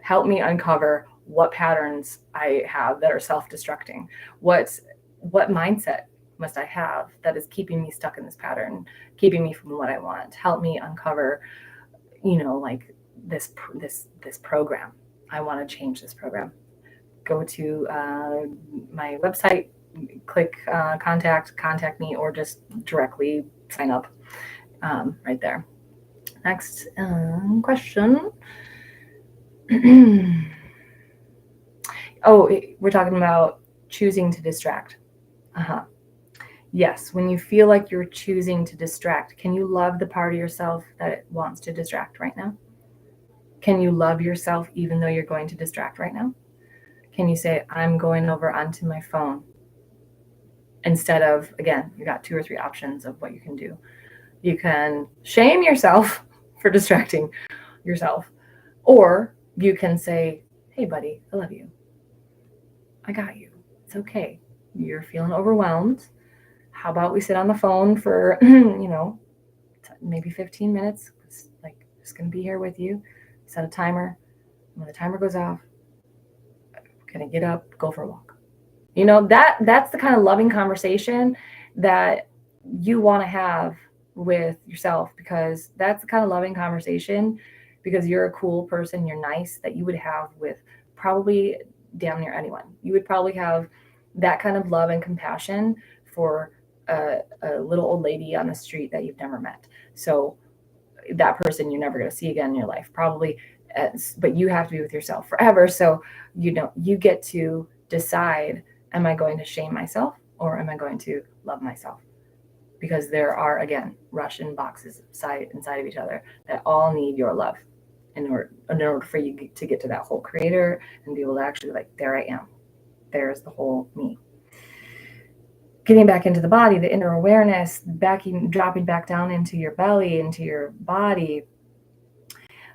help me uncover what patterns I have that are self-destructing. What mindset must I have that is keeping me stuck in this pattern, keeping me from what I want? Help me uncover, like this program. I want to change this program. Go to my website, click contact me, or just directly sign up right there. Next question. Oh, we're talking about choosing to distract. Yes, when you feel like you're choosing to distract, can you love the part of yourself that wants to distract right now? Can you love yourself even though you're going to distract right now? Can you say, I'm going over onto my phone? Instead of, again, you got 2 or 3 options of what you can do. You can shame yourself for distracting yourself, or you can say, hey, buddy, I love you. I got you. It's okay. You're feeling overwhelmed. How about we sit on the phone for, maybe 15 minutes? It's like, just going to be here with you. Set a timer. When the timer goes off, going to get up, go for a walk. That's the kind of loving conversation that you want to have with yourself, because that's the kind of loving conversation, because you're a cool person, you're nice, that you would have with probably damn near anyone. You would probably have that kind of love and compassion for a little old lady on the street that you've never met. So that person you're never going to see again in your life, probably, but you have to be with yourself forever. So, you get to decide, am I going to shame myself or am I going to love myself? Because there are, again, Russian boxes inside of each other that all need your love in order for you to get to that whole creator and be able to actually, like, there I am. There's the whole me. Getting back into the body, the inner awareness, dropping back down into your belly, into your body.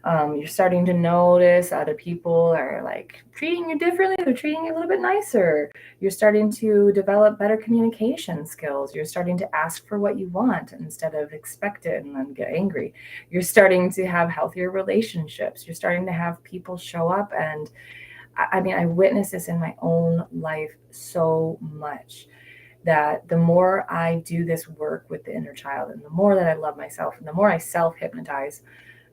You're starting to notice other people are like treating you differently. They're treating you a little bit nicer. You're starting to develop better communication skills. You're starting to ask for what you want instead of expect it and then get angry. You're starting to have healthier relationships. You're starting to have people show up. And I witness this in my own life so much, that the more I do this work with the inner child and the more that I love myself and the more I self-hypnotize,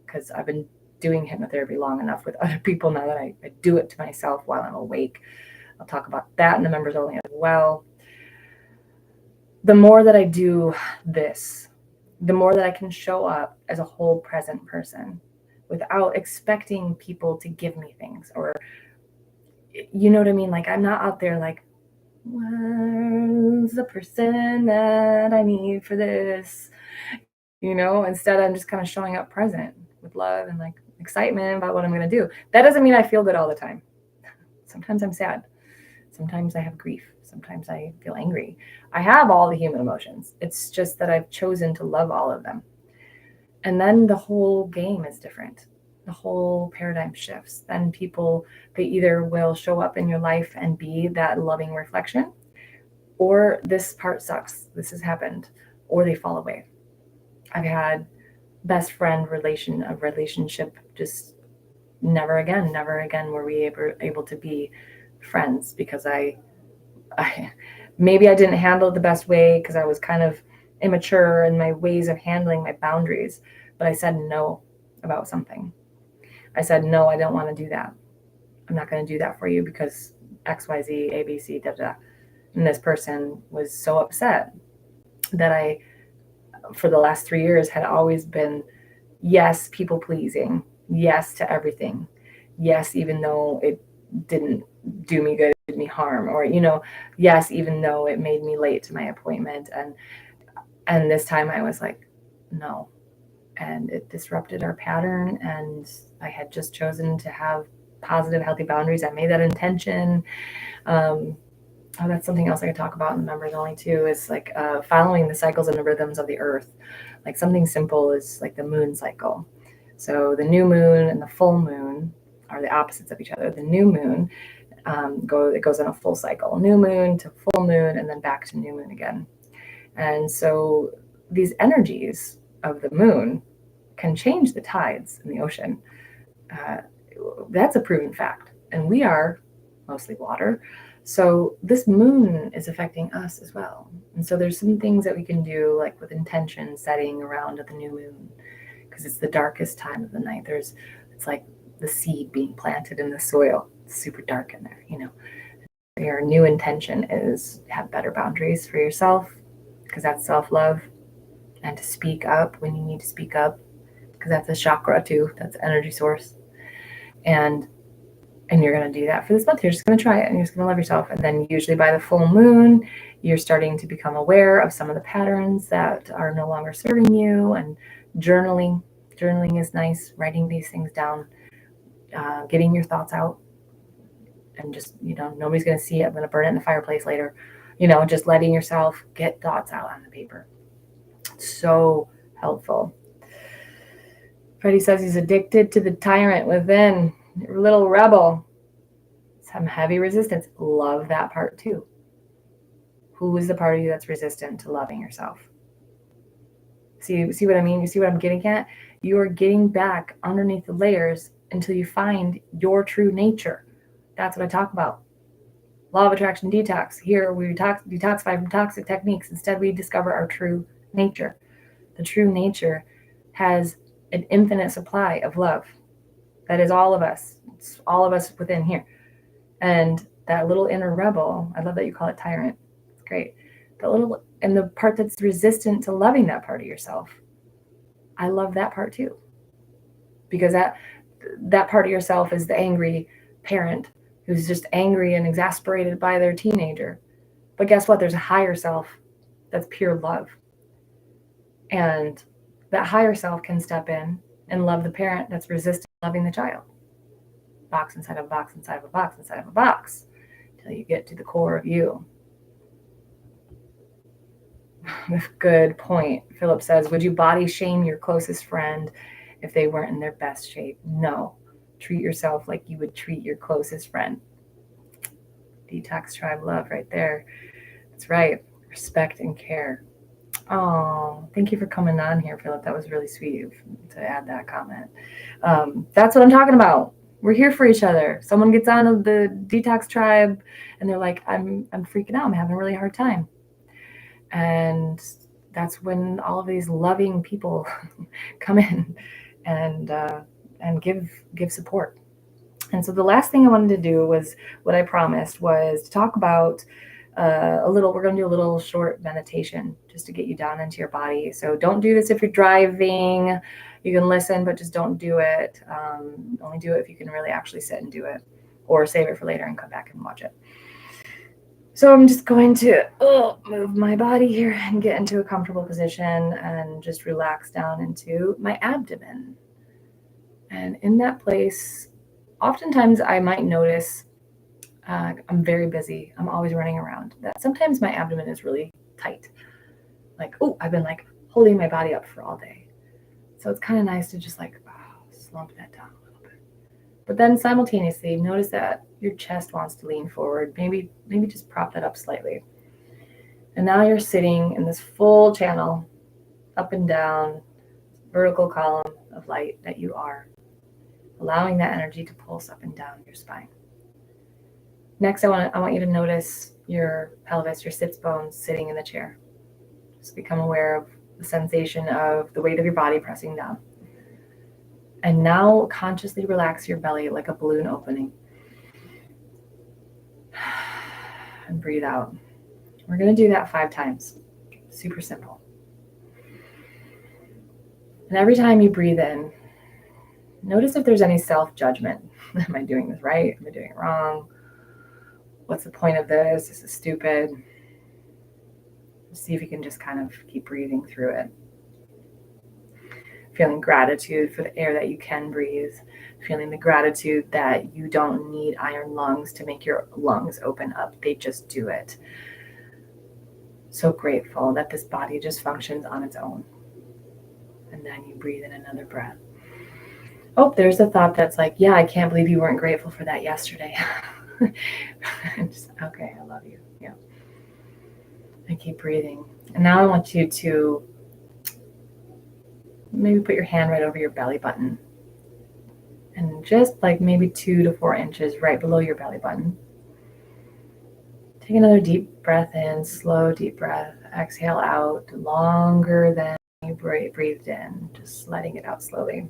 because I've been doing hypnotherapy long enough with other people now that I do it to myself while I'm awake. I'll talk about that in the members only as well. The more that I do this, the more that I can show up as a whole present person without expecting people to give me things, or, you know what I mean? Like, I'm not out there like, who's the person that I need for this? Instead I'm just kind of showing up present with love and like excitement about what I'm going to do. That doesn't mean I feel good all the time. Sometimes I'm sad. Sometimes I have grief. Sometimes I feel angry. I have all the human emotions. It's just that I've chosen to love all of them. And then the whole game is different. The whole paradigm shifts. Then people, they either will show up in your life and be that loving reflection, or this part sucks, this has happened, or they fall away. I've had best friend relationship, just never again were we able to be friends, because I maybe I didn't handle it the best way, because I was kind of immature in my ways of handling my boundaries. But I said no about something. I said, no, I don't want to do that. I'm not going to do that for you because XYZ, ABC, da da. And this person was so upset that I, for the last 3 years, had always been yes, people pleasing, yes to everything, yes, even though it didn't do me good, it did me harm, or, yes, even though it made me late to my appointment. And this time I was like, no. And it disrupted our pattern. And I had just chosen to have positive, healthy boundaries. I made that intention. That's something else I could talk about in the members only too, is like following the cycles and the rhythms of the earth. Like something simple is like the moon cycle. So the new moon and the full moon are the opposites of each other. The new moon, it goes in a full cycle, new moon to full moon, and then back to new moon again. And so these energies of the moon can change the tides in the ocean. That's a proven fact. And we are mostly water. So this moon is affecting us as well. And so there's some things that we can do, like with intention setting around the new moon, because it's the darkest time of the night. It's like the seed being planted in the soil. It's super dark in there, Your new intention is have better boundaries for yourself, because that's self-love, and to speak up when you need to speak up, because that's a chakra too. That's an energy source. And you're going to do that for this month. You're just going to try it, and you're just going to love yourself. And then usually by the full moon, you're starting to become aware of some of the patterns that are no longer serving you. And journaling is nice. Writing these things down, getting your thoughts out, and just, nobody's going to see it. I'm going to burn it in the fireplace later. Just letting yourself get thoughts out on the paper. So helpful. Freddie says he's addicted to the tyrant within. Little rebel. Some heavy resistance. Love that part too. Who is the part of you that's resistant to loving yourself? See what I mean? You see what I'm getting at? You are getting back underneath the layers until you find your true nature. That's what I talk about. Law of attraction detox. Here we detoxify from toxic techniques. Instead, we discover our true nature. The true nature has an infinite supply of love. That is all of us. It's all of us within here. And that little inner rebel, I love that you call it tyrant. It's great. And the part that's resistant to loving that part of yourself, I love that part too. Because that part of yourself is the angry parent who's just angry and exasperated by their teenager. But guess what? There's a higher self that's pure love. And that higher self can step in and love the parent that's resisting loving the child. Box inside of a box inside of a box inside of a box, until you get to the core of you. Good point. Philip says, would you body shame your closest friend if they weren't in their best shape? No. Treat yourself like you would treat your closest friend. Detox tribe love right there. That's right. Respect and care. Oh, thank you for coming on here, Philip. That was really sweet to add that comment. That's what I'm talking about. We're here for each other. Someone gets on the detox tribe and they're like, I'm freaking out. I'm having a really hard time. And that's when all of these loving people come in and give support. And so the last thing I wanted to do was what I promised was to talk about we're going to do a little short meditation just to get you down into your body. So don't do this if you're driving. You can listen, but just don't do it. Only do it if you can really actually sit and do it, or save it for later and come back and watch it. So I'm just going to move my body here and get into a comfortable position and just relax down into my abdomen. And in that place, oftentimes I might notice I'm very busy. I'm always running around. That sometimes my abdomen is really tight. Like, oh, I've been like holding my body up for all day. So it's kind of nice to just like slump that down a little bit. But then simultaneously, notice that your chest wants to lean forward. Maybe just prop that up slightly. And now you're sitting in this full channel, up and down, vertical column of light that you are, allowing that energy to pulse up and down your spine. Next, I want you to notice your pelvis, your sits bones sitting in the chair. Just become aware of the sensation of the weight of your body pressing down. And now consciously relax your belly like a balloon opening. And breathe out. We're going to do that 5 times. Super simple. And every time you breathe in, notice if there's any self-judgment. Am I doing this right? Am I doing it wrong? What's the point of this? This is stupid. See if you can just kind of keep breathing through it. Feeling gratitude for the air that you can breathe. Feeling the gratitude that you don't need iron lungs to make your lungs open up. They just do it. So grateful that this body just functions on its own. And then you breathe in another breath. Oh, there's a thought that's like, yeah, I can't believe you weren't grateful for that yesterday. Just, okay, I love you. Yeah. And keep breathing. And now I want you to maybe put your hand right over your belly button. And just like maybe 2 to 4 inches right below your belly button. Take another deep breath in, slow deep breath. Exhale out longer than you breathed in, just letting it out slowly.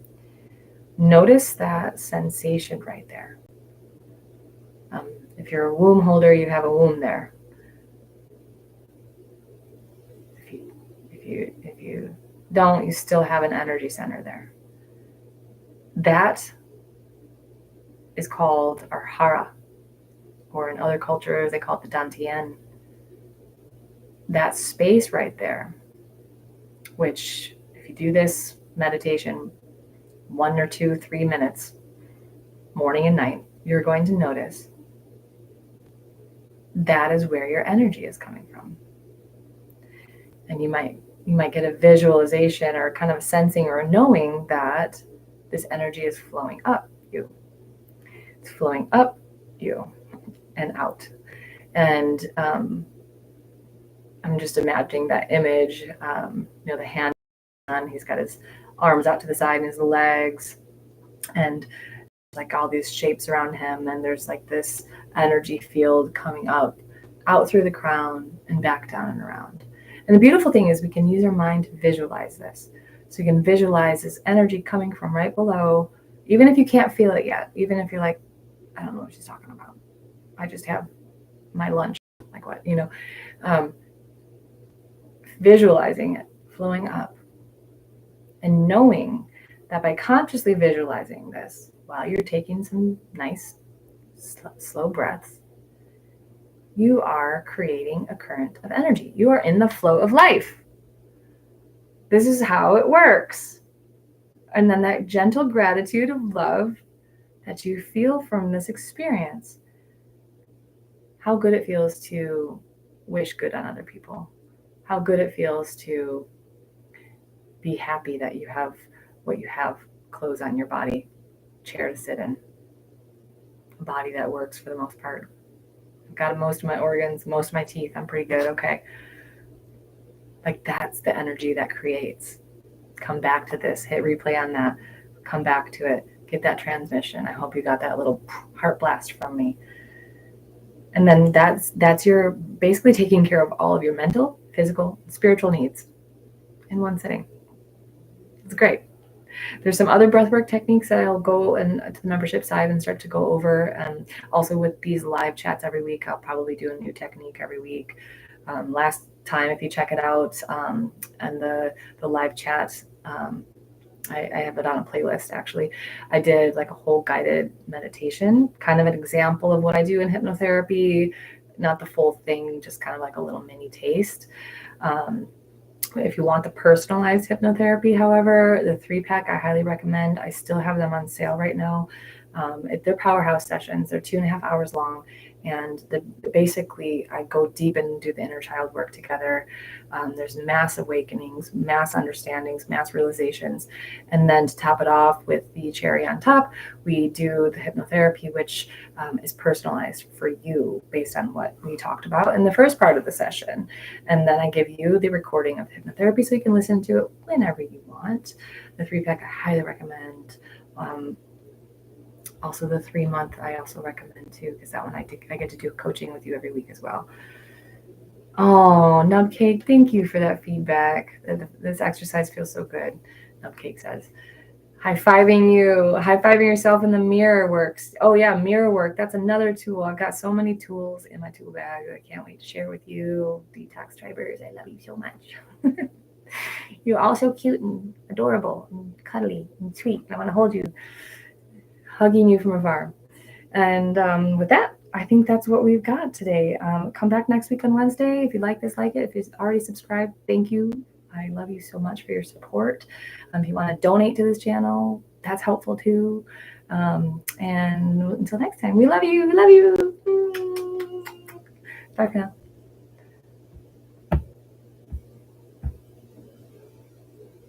Notice that sensation right there. If you're a womb holder, you have a womb there. If you don't, you still have an energy center there. That is called our hara, or in other cultures, they call it the dantian. That space right there, which if you do this meditation 1 or 2, 3 minutes, morning and night, you're going to notice that is where your energy is coming from. And you might get a visualization or kind of a sensing or a knowing that this energy is flowing up you. It's flowing up you and out. And I'm just imagining that image, the hand on, he's got his arms out to the side and his legs, and like all these shapes around him, and there's like this energy field coming up, out through the crown and back down and around. And the beautiful thing is we can use our mind to visualize this. So you can visualize this energy coming from right below, even if you can't feel it yet, even if you're like, I don't know what she's talking about. I just have my lunch, like what, visualizing it flowing up and knowing that by consciously visualizing this while you're taking some nice slow breaths, you are creating a current of energy. You are in the flow of life. This is how it works. And then that gentle gratitude of love that you feel from this experience, how good it feels to wish good on other people, how good it feels to be happy that you have what you have, clothes on your body, chair to sit in, a body that works for the most part. I've got most of my organs, most of my teeth, I'm pretty good, okay. Like that's the energy that creates. Come back to this, hit replay on that, come back to it, get that transmission. I hope you got that little heart blast from me. And then that's your basically taking care of all of your mental, physical, spiritual needs in one sitting. It's great. There's some other breathwork techniques that I'll go to the membership side and start to go over. And also with these live chats every week, I'll probably do a new technique every week. Last time, if you check it out, and the live chat, I have it on a playlist actually. I did like a whole guided meditation, kind of an example of what I do in hypnotherapy, not the full thing, just kind of like a little mini taste. If you want the personalized hypnotherapy, however, the 3-pack I highly recommend. I still have them on sale right now. They're Powerhouse Sessions. They're 2.5 hours long. And basically, I go deep and do the inner child work together. There's mass awakenings, mass understandings, mass realizations. And then to top it off with the cherry on top, we do the hypnotherapy, which is personalized for you based on what we talked about in the first part of the session. And then I give you the recording of hypnotherapy so you can listen to it whenever you want. The 3-pack I highly recommend. Also, the 3-month I also recommend too, because that one I get to do coaching with you every week as well. Oh, Nubcake, thank you for that feedback. This exercise feels so good, Nubcake says. High-fiving you, high-fiving yourself in the mirror works. Oh yeah, mirror work. That's another tool. I've got so many tools in my tool bag that I can't wait to share with you. Detox Tribers, I love you so much. You're all so cute and adorable and cuddly and sweet. And I want to hold you, hugging you from afar. And with that, I think that's what we've got today. Come back next week on Wednesday. If you like this, like it. If you're already subscribed, thank you. I love you so much for your support. If you want to donate to this channel, that's helpful too. And until next time, we love you. We love you. Bye for now.